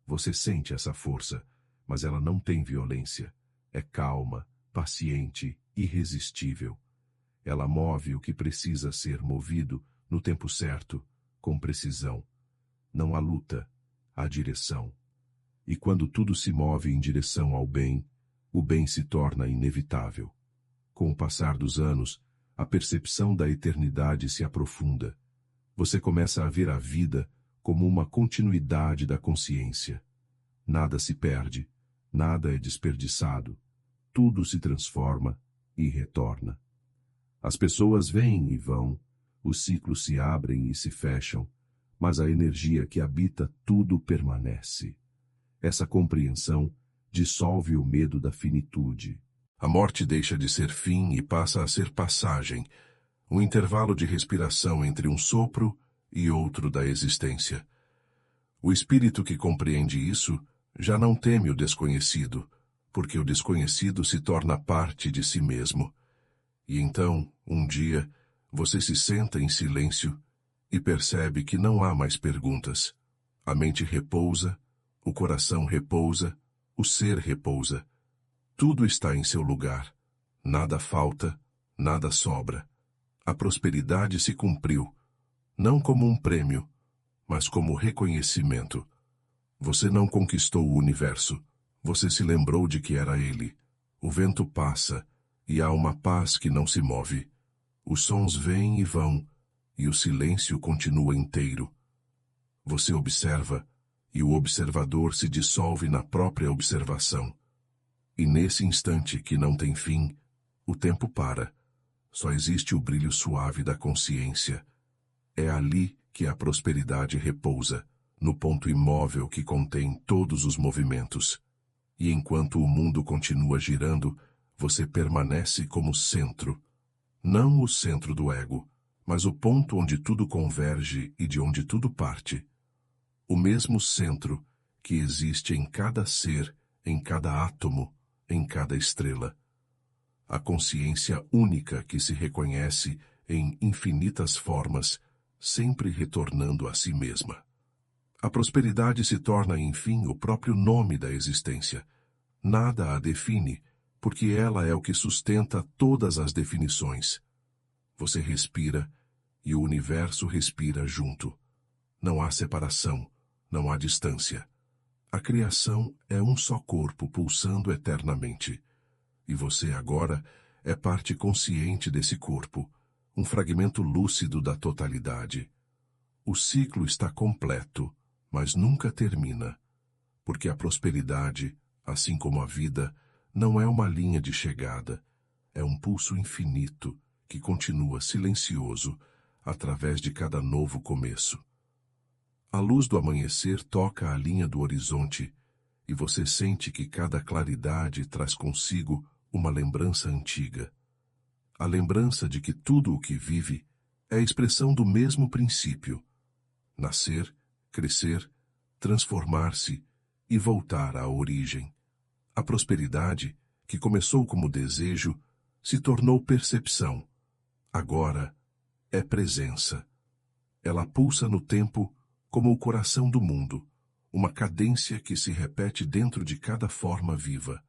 Você sente essa força, mas ela não tem violência. É calma, paciente, irresistível. Ela move o que precisa ser movido no tempo certo, com precisão. Não há luta, há direção. E quando tudo se move em direção ao bem, o bem se torna inevitável. Com o passar dos anos, a percepção da eternidade se aprofunda. Você começa a ver a vida como uma continuidade da consciência. Nada se perde, nada é desperdiçado. Tudo se transforma e retorna. As pessoas vêm e vão, os ciclos se abrem e se fecham, mas a energia que habita tudo permanece. Essa compreensão dissolve o medo da finitude. A morte deixa de ser fim e passa a ser passagem, um intervalo de respiração entre um sopro e outro da existência. O espírito que compreende isso já não teme o desconhecido, porque o desconhecido se torna parte de si mesmo. E então, um dia, você se senta em silêncio e percebe que não há mais perguntas. A mente repousa, o coração repousa, o ser repousa. Tudo está em seu lugar. Nada falta, nada sobra. A prosperidade se cumpriu, não como um prêmio, mas como reconhecimento. Você não conquistou o universo, você se lembrou de que era ele. O vento passa, e há uma paz que não se move. Os sons vêm e vão, e o silêncio continua inteiro. Você observa, e o observador se dissolve na própria observação. E nesse instante que não tem fim, o tempo para. Só existe o brilho suave da consciência. É ali que a prosperidade repousa, no ponto imóvel que contém todos os movimentos. E enquanto o mundo continua girando, você permanece como centro. Não o centro do ego, mas o ponto onde tudo converge e de onde tudo parte. O mesmo centro que existe em cada ser, em cada átomo, em cada estrela. A consciência única que se reconhece em infinitas formas, sempre retornando a si mesma. A prosperidade se torna, enfim, o próprio nome da existência. Nada a define, porque ela é o que sustenta todas as definições. Você respira e o universo respira junto. Não há separação, não há distância. A criação é um só corpo pulsando eternamente. E você agora é parte consciente desse corpo, um fragmento lúcido da totalidade. O ciclo está completo, mas nunca termina, porque a prosperidade, assim como a vida, não é uma linha de chegada, é um pulso infinito que continua silencioso através de cada novo começo. A luz do amanhecer toca a linha do horizonte e você sente que cada claridade traz consigo uma lembrança antiga. A lembrança de que tudo o que vive é a expressão do mesmo princípio: nascer, crescer, transformar-se e voltar à origem. A prosperidade, que começou como desejo, se tornou percepção. Agora é presença. Ela pulsa no tempo como o coração do mundo, uma cadência que se repete dentro de cada forma viva.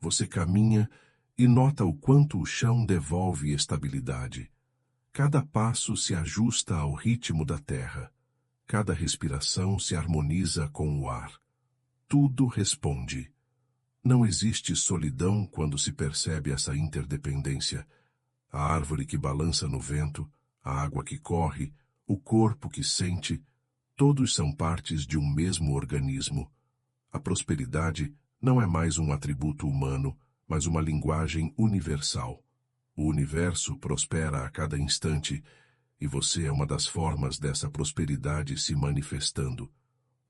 Você caminha e nota o quanto o chão devolve estabilidade. Cada passo se ajusta ao ritmo da terra. Cada respiração se harmoniza com o ar. Tudo responde. Não existe solidão quando se percebe essa interdependência. A árvore que balança no vento, a água que corre, o corpo que sente, todos são partes de um mesmo organismo. A prosperidade não é mais um atributo humano, mas uma linguagem universal. O universo prospera a cada instante, e você é uma das formas dessa prosperidade se manifestando.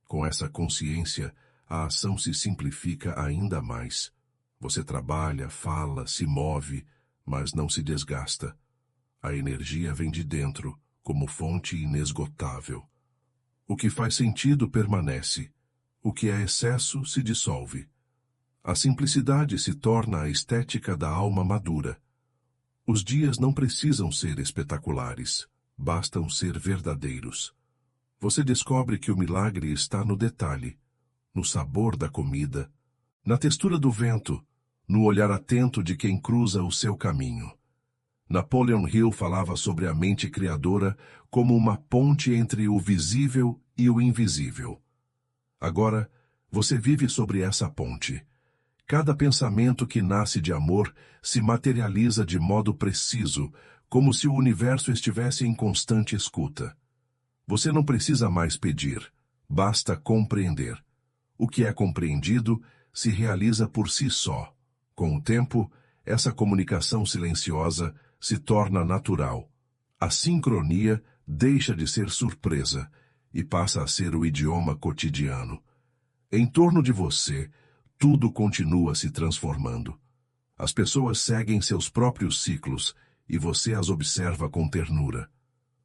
Com essa consciência, a ação se simplifica ainda mais. Você trabalha, fala, se move, mas não se desgasta. A energia vem de dentro, como fonte inesgotável. O que faz sentido permanece. O que é excesso se dissolve. A simplicidade se torna a estética da alma madura. Os dias não precisam ser espetaculares, bastam ser verdadeiros. Você descobre que o milagre está no detalhe, no sabor da comida, na textura do vento, no olhar atento de quem cruza o seu caminho. Napoleon Hill falava sobre a mente criadora como uma ponte entre o visível e o invisível. Agora, você vive sobre essa ponte. Cada pensamento que nasce de amor se materializa de modo preciso, como se o universo estivesse em constante escuta. Você não precisa mais pedir, basta compreender. O que é compreendido se realiza por si só. Com o tempo, essa comunicação silenciosa se torna natural. A sincronia deixa de ser surpresa e passa a ser o idioma cotidiano. Em torno de você, tudo continua se transformando. As pessoas seguem seus próprios ciclos e você as observa com ternura.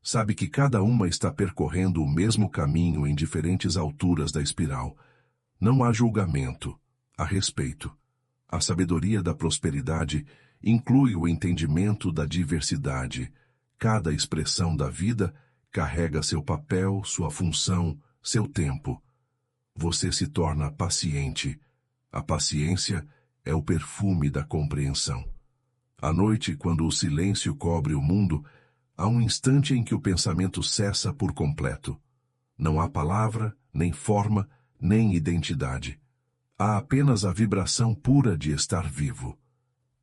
Sabe que cada uma está percorrendo o mesmo caminho em diferentes alturas da espiral. Não há julgamento, há respeito. A sabedoria da prosperidade inclui o entendimento da diversidade. Cada expressão da vida carrega seu papel, sua função, seu tempo. Você se torna paciente. A paciência é o perfume da compreensão. À noite, quando o silêncio cobre o mundo, há um instante em que o pensamento cessa por completo. Não há palavra, nem forma, nem identidade. Há apenas a vibração pura de estar vivo.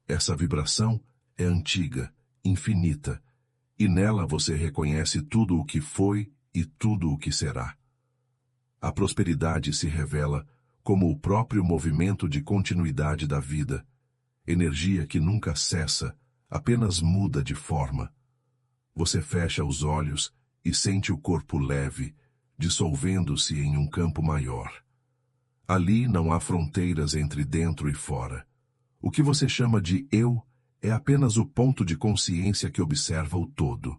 Essa vibração é antiga, infinita, e nela você reconhece tudo o que foi e tudo o que será. A prosperidade se revela como o próprio movimento de continuidade da vida, energia que nunca cessa, apenas muda de forma. Você fecha os olhos e sente o corpo leve, dissolvendo-se em um campo maior. Ali não há fronteiras entre dentro e fora. O que você chama de eu é apenas o ponto de consciência que observa o todo.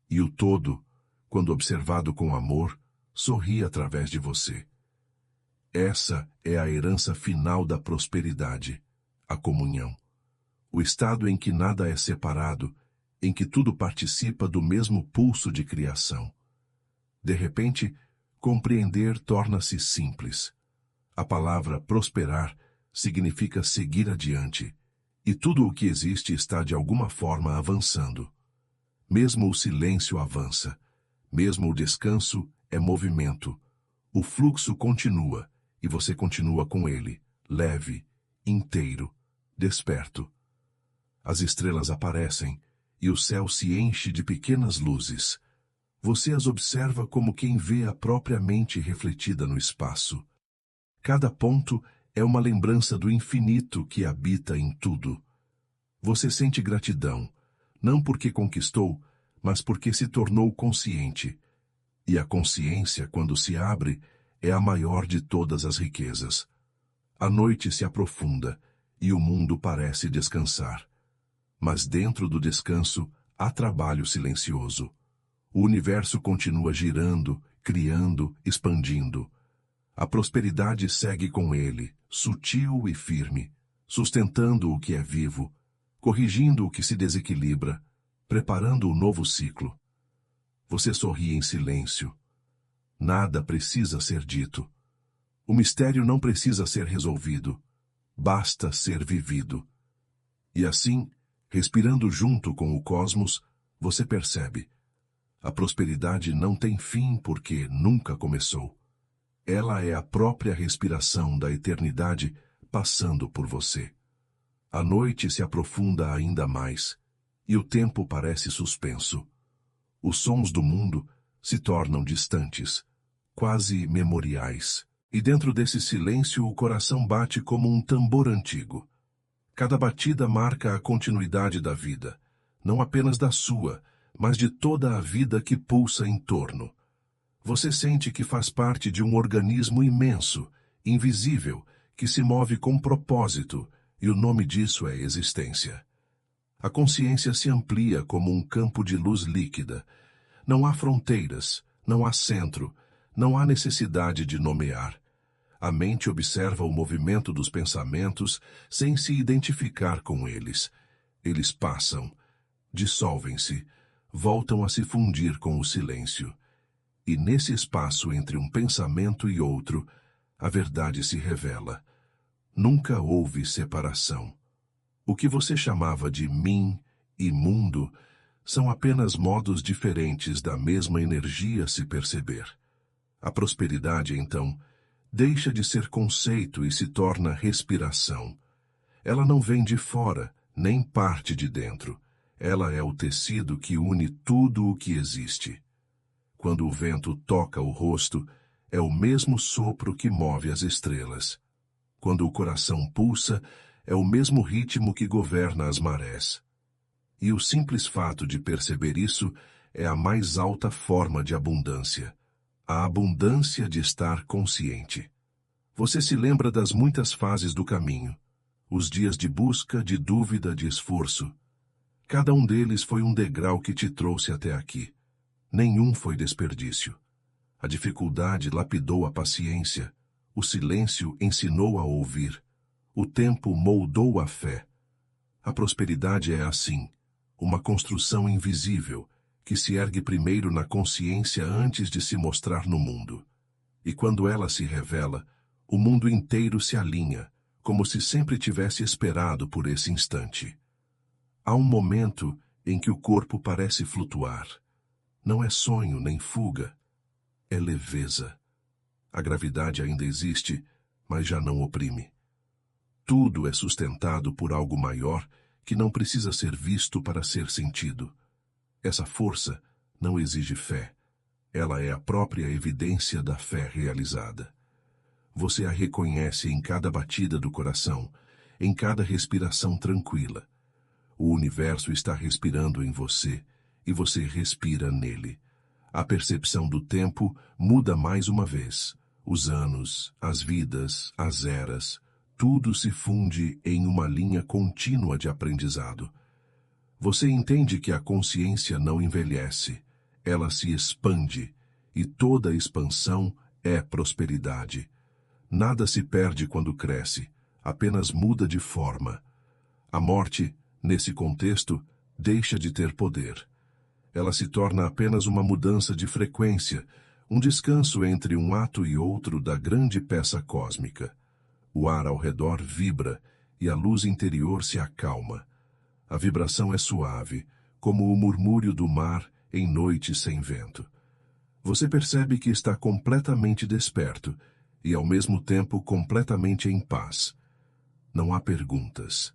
E o todo, quando observado com amor, sorri através de você. Essa é a herança final da prosperidade, a comunhão. O estado em que nada é separado, em que tudo participa do mesmo pulso de criação. De repente, compreender torna-se simples. A palavra prosperar significa seguir adiante, e tudo o que existe está de alguma forma avançando. Mesmo o silêncio avança, mesmo o descanso é movimento. O fluxo continua, e você continua com ele, leve, inteiro, desperto. As estrelas aparecem, e o céu se enche de pequenas luzes. Você as observa como quem vê a própria mente refletida no espaço. Cada ponto é uma lembrança do infinito que habita em tudo. Você sente gratidão, não porque conquistou, mas porque se tornou consciente. E a consciência, quando se abre, é a maior de todas as riquezas. A noite se aprofunda e o mundo parece descansar. Mas dentro do descanso há trabalho silencioso. O universo continua girando, criando, expandindo. A prosperidade segue com ele, sutil e firme, sustentando o que é vivo, corrigindo o que se desequilibra, preparando o novo ciclo. Você sorri em silêncio. Nada precisa ser dito. O mistério não precisa ser resolvido. Basta ser vivido. E assim, respirando junto com o cosmos, você percebe. A prosperidade não tem fim porque nunca começou. Ela é a própria respiração da eternidade passando por você. A noite se aprofunda ainda mais, e o tempo parece suspenso. Os sons do mundo se tornam distantes, quase memoriais, e dentro desse silêncio o coração bate como um tambor antigo. Cada batida marca a continuidade da vida, não apenas da sua, mas de toda a vida que pulsa em torno. Você sente que faz parte de um organismo imenso, invisível, que se move com propósito, e o nome disso é existência. A consciência se amplia como um campo de luz líquida. Não há fronteiras, não há centro, não há necessidade de nomear. A mente observa o movimento dos pensamentos sem se identificar com eles. Eles passam, dissolvem-se, voltam a se fundir com o silêncio. E nesse espaço entre um pensamento e outro, a verdade se revela. Nunca houve separação. O que você chamava de mim e mundo são apenas modos diferentes da mesma energia se perceber. A prosperidade, então, deixa de ser conceito e se torna respiração. Ela não vem de fora, nem parte de dentro. Ela é o tecido que une tudo o que existe. Quando o vento toca o rosto, é o mesmo sopro que move as estrelas. Quando o coração pulsa, é o mesmo ritmo que governa as marés. E o simples fato de perceber isso é a mais alta forma de abundância. A abundância de estar consciente. Você se lembra das muitas fases do caminho, os dias de busca, de dúvida, de esforço. Cada um deles foi um degrau que te trouxe até aqui. Nenhum foi desperdício. A dificuldade lapidou a paciência, o silêncio ensinou a ouvir, o tempo moldou a fé. A prosperidade é assim, uma construção invisível, que se ergue primeiro na consciência antes de se mostrar no mundo. E quando ela se revela, o mundo inteiro se alinha, como se sempre tivesse esperado por esse instante. Há um momento em que o corpo parece flutuar. Não é sonho nem fuga, é leveza. A gravidade ainda existe, mas já não oprime. Tudo é sustentado por algo maior que não precisa ser visto para ser sentido. Essa força não exige fé. Ela é a própria evidência da fé realizada. Você a reconhece em cada batida do coração, em cada respiração tranquila. O universo está respirando em você, e você respira nele. A percepção do tempo muda mais uma vez. Os anos, as vidas, as eras, tudo se funde em uma linha contínua de aprendizado. Você entende que a consciência não envelhece, ela se expande, e toda expansão é prosperidade. Nada se perde quando cresce, apenas muda de forma. A morte, nesse contexto, deixa de ter poder. Ela se torna apenas uma mudança de frequência, um descanso entre um ato e outro da grande peça cósmica. O ar ao redor vibra e a luz interior se acalma. A vibração é suave, como o murmúrio do mar em noite sem vento. Você percebe que está completamente desperto e, ao mesmo tempo, completamente em paz. Não há perguntas,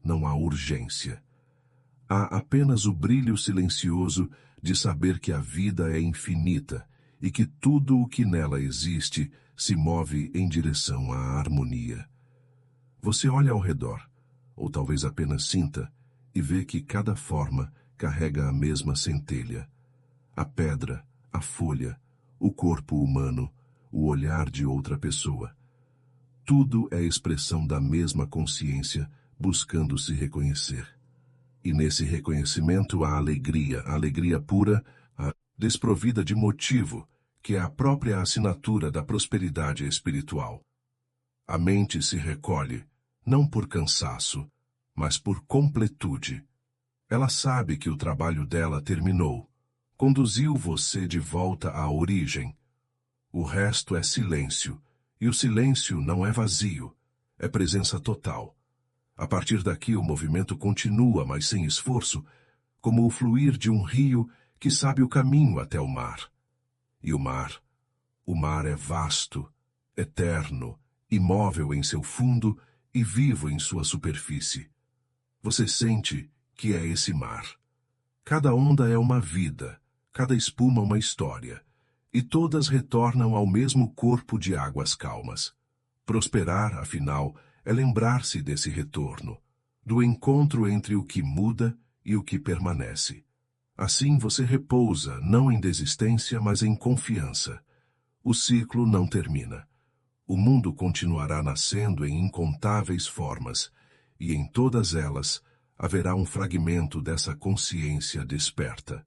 não há urgência. Há apenas o brilho silencioso de saber que a vida é infinita e que tudo o que nela existe se move em direção à harmonia. Você olha ao redor, ou talvez apenas sinta, e vê que cada forma carrega a mesma centelha. A pedra, a folha, o corpo humano, o olhar de outra pessoa. Tudo é expressão da mesma consciência, buscando se reconhecer. E nesse reconhecimento há a alegria pura, a desprovida de motivo, que é a própria assinatura da prosperidade espiritual. A mente se recolhe, não por cansaço, mas por completude. Ela sabe que o trabalho dela terminou, conduziu você de volta à origem. O resto é silêncio, e o silêncio não é vazio, é presença total. A partir daqui o movimento continua, mas sem esforço, como o fluir de um rio que sabe o caminho até o mar. E o mar é vasto, eterno, imóvel em seu fundo e vivo em sua superfície. Você sente que é esse mar. Cada onda é uma vida, cada espuma uma história, e todas retornam ao mesmo corpo de águas calmas. Prosperar, afinal, é lembrar-se desse retorno, do encontro entre o que muda e o que permanece. Assim você repousa, não em desistência, mas em confiança. O ciclo não termina. O mundo continuará nascendo em incontáveis formas, e em todas elas haverá um fragmento dessa consciência desperta.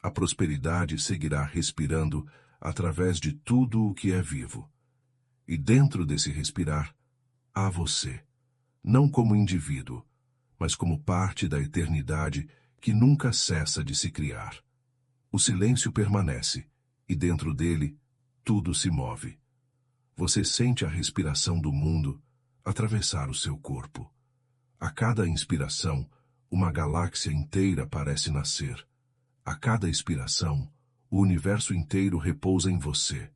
A prosperidade seguirá respirando através de tudo o que é vivo. E dentro desse respirar, há você, não como indivíduo, mas como parte da eternidade que nunca cessa de se criar. O silêncio permanece, e dentro dele, tudo se move. Você sente a respiração do mundo atravessar o seu corpo. A cada inspiração, uma galáxia inteira parece nascer. A cada expiração, o universo inteiro repousa em você.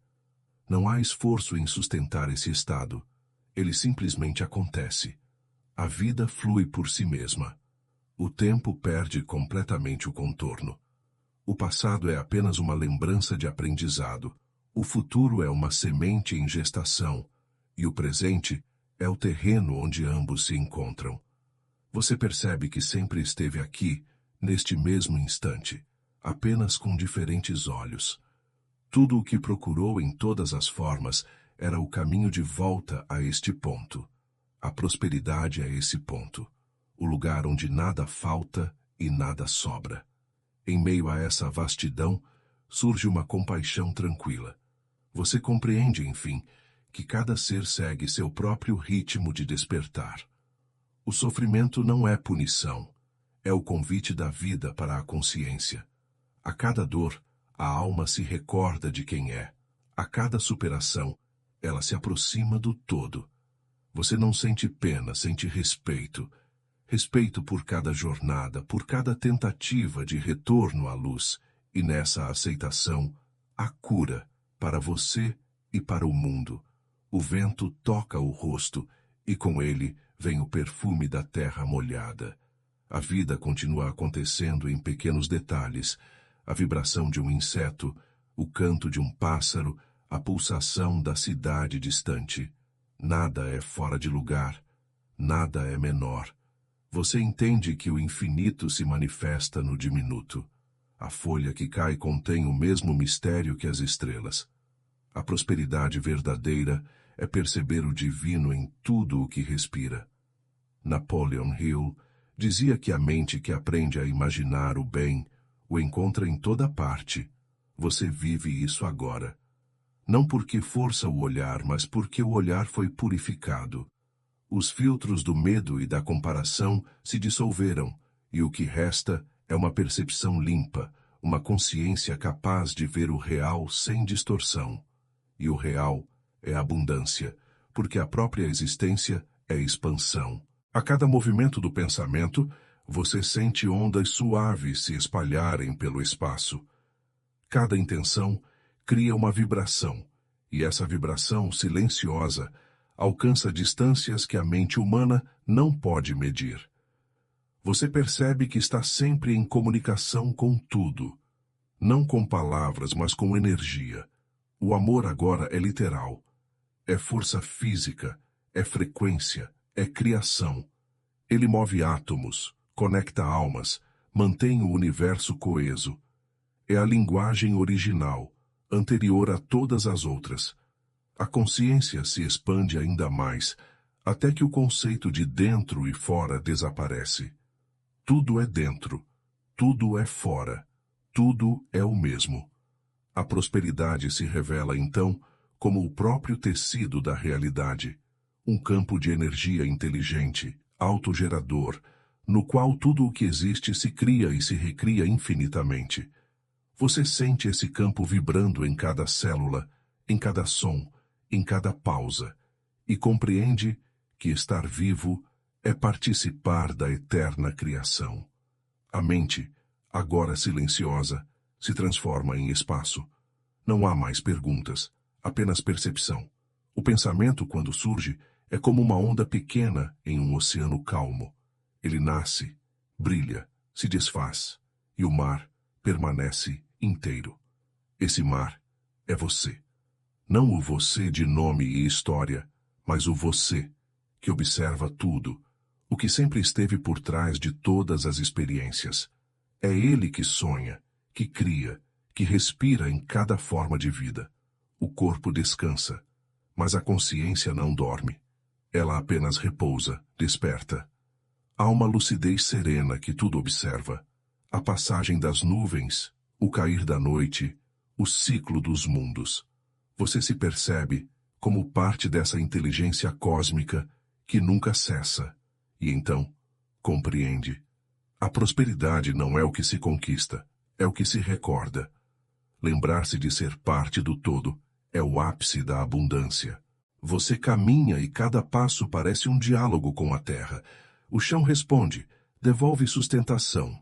Não há esforço em sustentar esse estado. Ele simplesmente acontece. A vida flui por si mesma. O tempo perde completamente o contorno. O passado é apenas uma lembrança de aprendizado. O futuro é uma semente em gestação. E o presente é o terreno onde ambos se encontram. Você percebe que sempre esteve aqui, neste mesmo instante, apenas com diferentes olhos. Tudo o que procurou em todas as formas era o caminho de volta a este ponto. A prosperidade é esse ponto, o lugar onde nada falta e nada sobra. Em meio a essa vastidão, surge uma compaixão tranquila. Você compreende, enfim, que cada ser segue seu próprio ritmo de despertar. O sofrimento não é punição, é o convite da vida para a consciência. A cada dor, a alma se recorda de quem é. A cada superação, ela se aproxima do todo. Você não sente pena, sente respeito. Respeito por cada jornada, por cada tentativa de retorno à luz. E nessa aceitação, a cura para você e para o mundo. O vento toca o rosto e com ele vem o perfume da terra molhada. A vida continua acontecendo em pequenos detalhes. A vibração de um inseto, o canto de um pássaro, a pulsação da cidade distante. Nada é fora de lugar, nada é menor. Você entende que o infinito se manifesta no diminuto. A folha que cai contém o mesmo mistério que as estrelas. A prosperidade verdadeira é perceber o divino em tudo o que respira. Napoleon Hill dizia que a mente que aprende a imaginar o bem o encontra em toda parte. Você vive isso agora. Não porque força o olhar, mas porque o olhar foi purificado. Os filtros do medo e da comparação se dissolveram, e o que resta é uma percepção limpa, uma consciência capaz de ver o real sem distorção. E o real é abundância, porque a própria existência é expansão. A cada movimento do pensamento, você sente ondas suaves se espalharem pelo espaço. Cada intenção cria uma vibração, e essa vibração silenciosa alcança distâncias que a mente humana não pode medir. Você percebe que está sempre em comunicação com tudo, não com palavras, mas com energia. O amor agora é literal. É força física, é frequência, é criação. Ele move átomos, conecta almas, mantém o universo coeso. É a linguagem original, anterior a todas as outras. A consciência se expande ainda mais, até que o conceito de dentro e fora desaparece. Tudo é dentro, tudo é fora, tudo é o mesmo. A prosperidade se revela, então, como o próprio tecido da realidade, um campo de energia inteligente, autogerador, no qual tudo o que existe se cria e se recria infinitamente. Você sente esse campo vibrando em cada célula, em cada som, em cada pausa, e compreende que estar vivo é participar da eterna criação. A mente, agora silenciosa, se transforma em espaço. Não há mais perguntas, apenas percepção. O pensamento, quando surge, é como uma onda pequena em um oceano calmo. Ele nasce, brilha, se desfaz, e o mar permanece inteiro. Esse mar é você. Não o você de nome e história, mas o você, que observa tudo, o que sempre esteve por trás de todas as experiências. É ele que sonha, que cria, que respira em cada forma de vida. O corpo descansa, mas a consciência não dorme. Ela apenas repousa, desperta. Há uma lucidez serena que tudo observa. A passagem das nuvens, o cair da noite, o ciclo dos mundos. Você se percebe como parte dessa inteligência cósmica que nunca cessa. E então, compreende. A prosperidade não é o que se conquista, é o que se recorda. Lembrar-se de ser parte do todo é o ápice da abundância. Você caminha e cada passo parece um diálogo com a terra. O chão responde, devolve sustentação.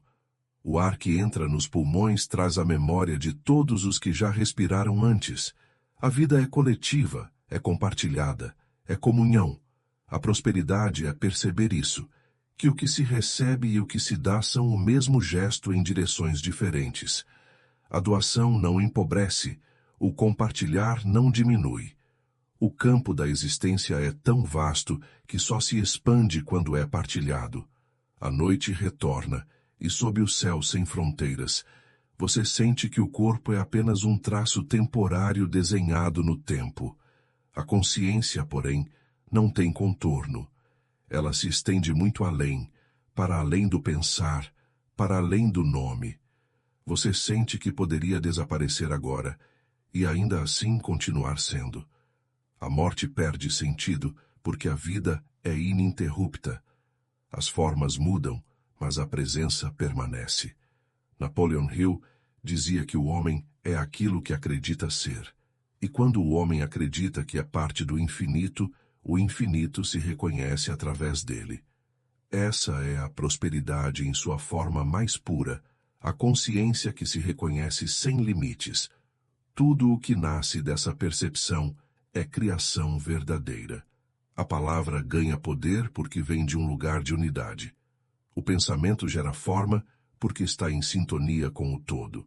O ar que entra nos pulmões traz a memória de todos os que já respiraram antes. A vida é coletiva, é compartilhada, é comunhão. A prosperidade é perceber isso, que o que se recebe e o que se dá são o mesmo gesto em direções diferentes. A doação não empobrece, o compartilhar não diminui. O campo da existência é tão vasto que só se expande quando é partilhado. A noite retorna, e sob o céu sem fronteiras, você sente que o corpo é apenas um traço temporário desenhado no tempo. A consciência, porém, não tem contorno. Ela se estende muito além, para além do pensar, para além do nome. Você sente que poderia desaparecer agora, e ainda assim continuar sendo. A morte perde sentido, porque a vida é ininterrupta. As formas mudam, mas a presença permanece. Napoleon Hill dizia que o homem é aquilo que acredita ser. E quando o homem acredita que é parte do infinito, o infinito se reconhece através dele. Essa é a prosperidade em sua forma mais pura, a consciência que se reconhece sem limites. Tudo o que nasce dessa percepção é criação verdadeira. A palavra ganha poder porque vem de um lugar de unidade. O pensamento gera forma porque está em sintonia com o todo.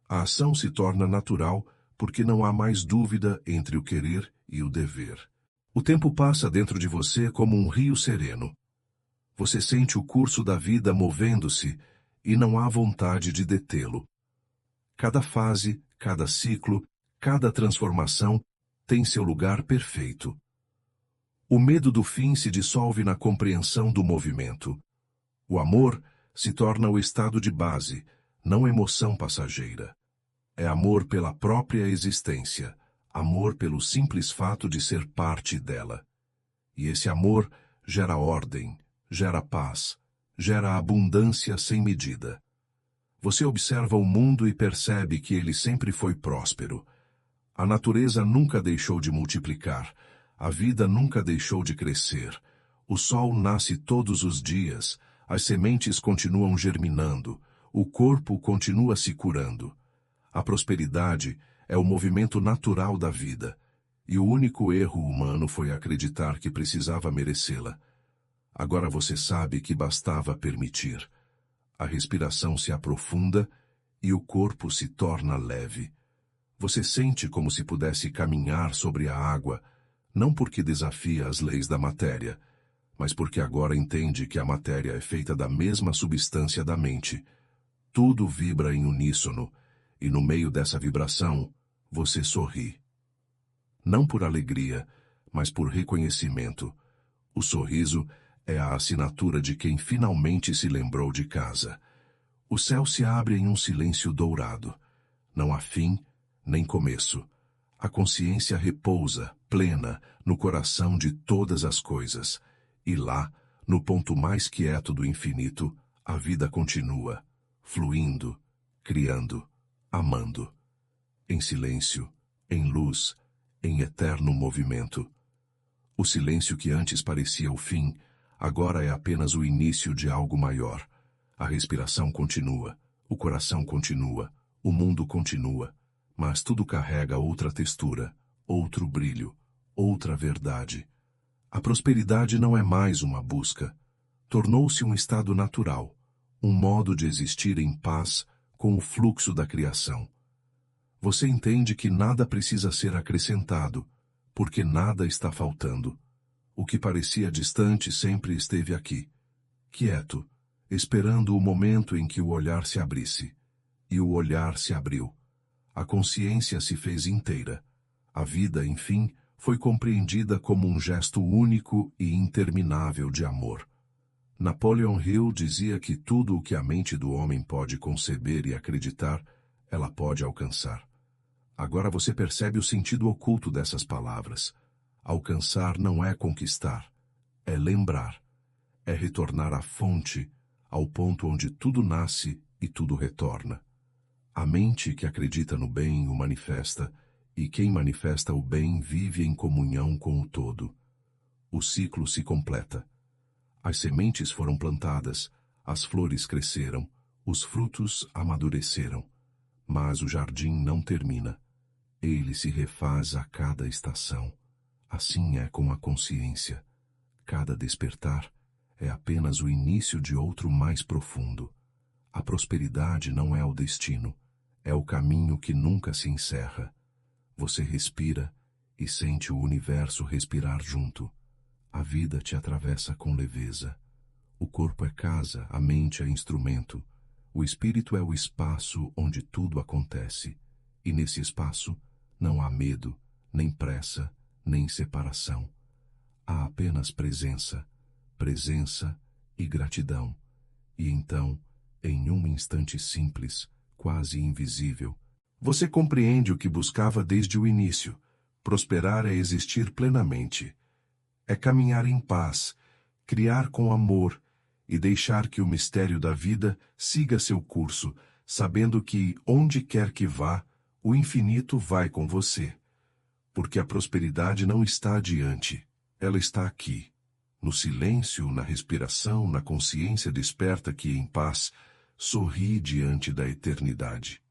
A ação se torna natural porque não há mais dúvida entre o querer e o dever. O tempo passa dentro de você como um rio sereno. Você sente o curso da vida movendo-se e não há vontade de detê-lo. Cada fase, cada ciclo, cada transformação tem seu lugar perfeito. O medo do fim se dissolve na compreensão do movimento. O amor se torna o estado de base, não emoção passageira. É amor pela própria existência, amor pelo simples fato de ser parte dela. E esse amor gera ordem, gera paz, gera abundância sem medida. Você observa o mundo e percebe que ele sempre foi próspero. A natureza nunca deixou de multiplicar, a vida nunca deixou de crescer. O sol nasce todos os dias, as sementes continuam germinando, o corpo continua se curando. A prosperidade é o movimento natural da vida, e o único erro humano foi acreditar que precisava merecê-la. Agora você sabe que bastava permitir. A respiração se aprofunda e o corpo se torna leve. Você sente como se pudesse caminhar sobre a água, não porque desafia as leis da matéria, mas porque agora entende que a matéria é feita da mesma substância da mente. Tudo vibra em uníssono, e no meio dessa vibração, você sorri. Não por alegria, mas por reconhecimento. O sorriso é a assinatura de quem finalmente se lembrou de casa. O céu se abre em um silêncio dourado. Não há fim, nem começo. A consciência repousa, plena, no coração de todas as coisas. E lá, no ponto mais quieto do infinito, a vida continua, fluindo, criando, amando. Em silêncio, em luz, em eterno movimento. O silêncio que antes parecia o fim, agora é apenas o início de algo maior. A respiração continua, o coração continua, o mundo continua, mas tudo carrega outra textura, outro brilho, outra verdade. A prosperidade não é mais uma busca. Tornou-se um estado natural, um modo de existir em paz com o fluxo da criação. Você entende que nada precisa ser acrescentado, porque nada está faltando. O que parecia distante sempre esteve aqui, quieto, esperando o momento em que o olhar se abrisse. E o olhar se abriu. A consciência se fez inteira. A vida, enfim, foi compreendida como um gesto único e interminável de amor. Napoleon Hill dizia que tudo o que a mente do homem pode conceber e acreditar, ela pode alcançar. Agora você percebe o sentido oculto dessas palavras. Alcançar não é conquistar, é lembrar, é retornar à fonte, ao ponto onde tudo nasce e tudo retorna. A mente que acredita no bem o manifesta, e quem manifesta o bem vive em comunhão com o todo. O ciclo se completa. As sementes foram plantadas, as flores cresceram, os frutos amadureceram. Mas o jardim não termina. Ele se refaz a cada estação. Assim é com a consciência. Cada despertar é apenas o início de outro mais profundo. A prosperidade não é o destino, é o caminho que nunca se encerra. Você respira e sente o universo respirar junto. A vida te atravessa com leveza. O corpo é casa, a mente é instrumento. O espírito é o espaço onde tudo acontece, e nesse espaço não há medo, nem pressa, nem separação. Há apenas presença, presença e gratidão. E então, em um instante simples, quase invisível, você compreende o que buscava desde o início. Prosperar é existir plenamente. É caminhar em paz, criar com amor e deixar que o mistério da vida siga seu curso, sabendo que, onde quer que vá, o infinito vai com você. Porque a prosperidade não está adiante, ela está aqui. No silêncio, na respiração, na consciência desperta que, em paz, sorri diante da eternidade.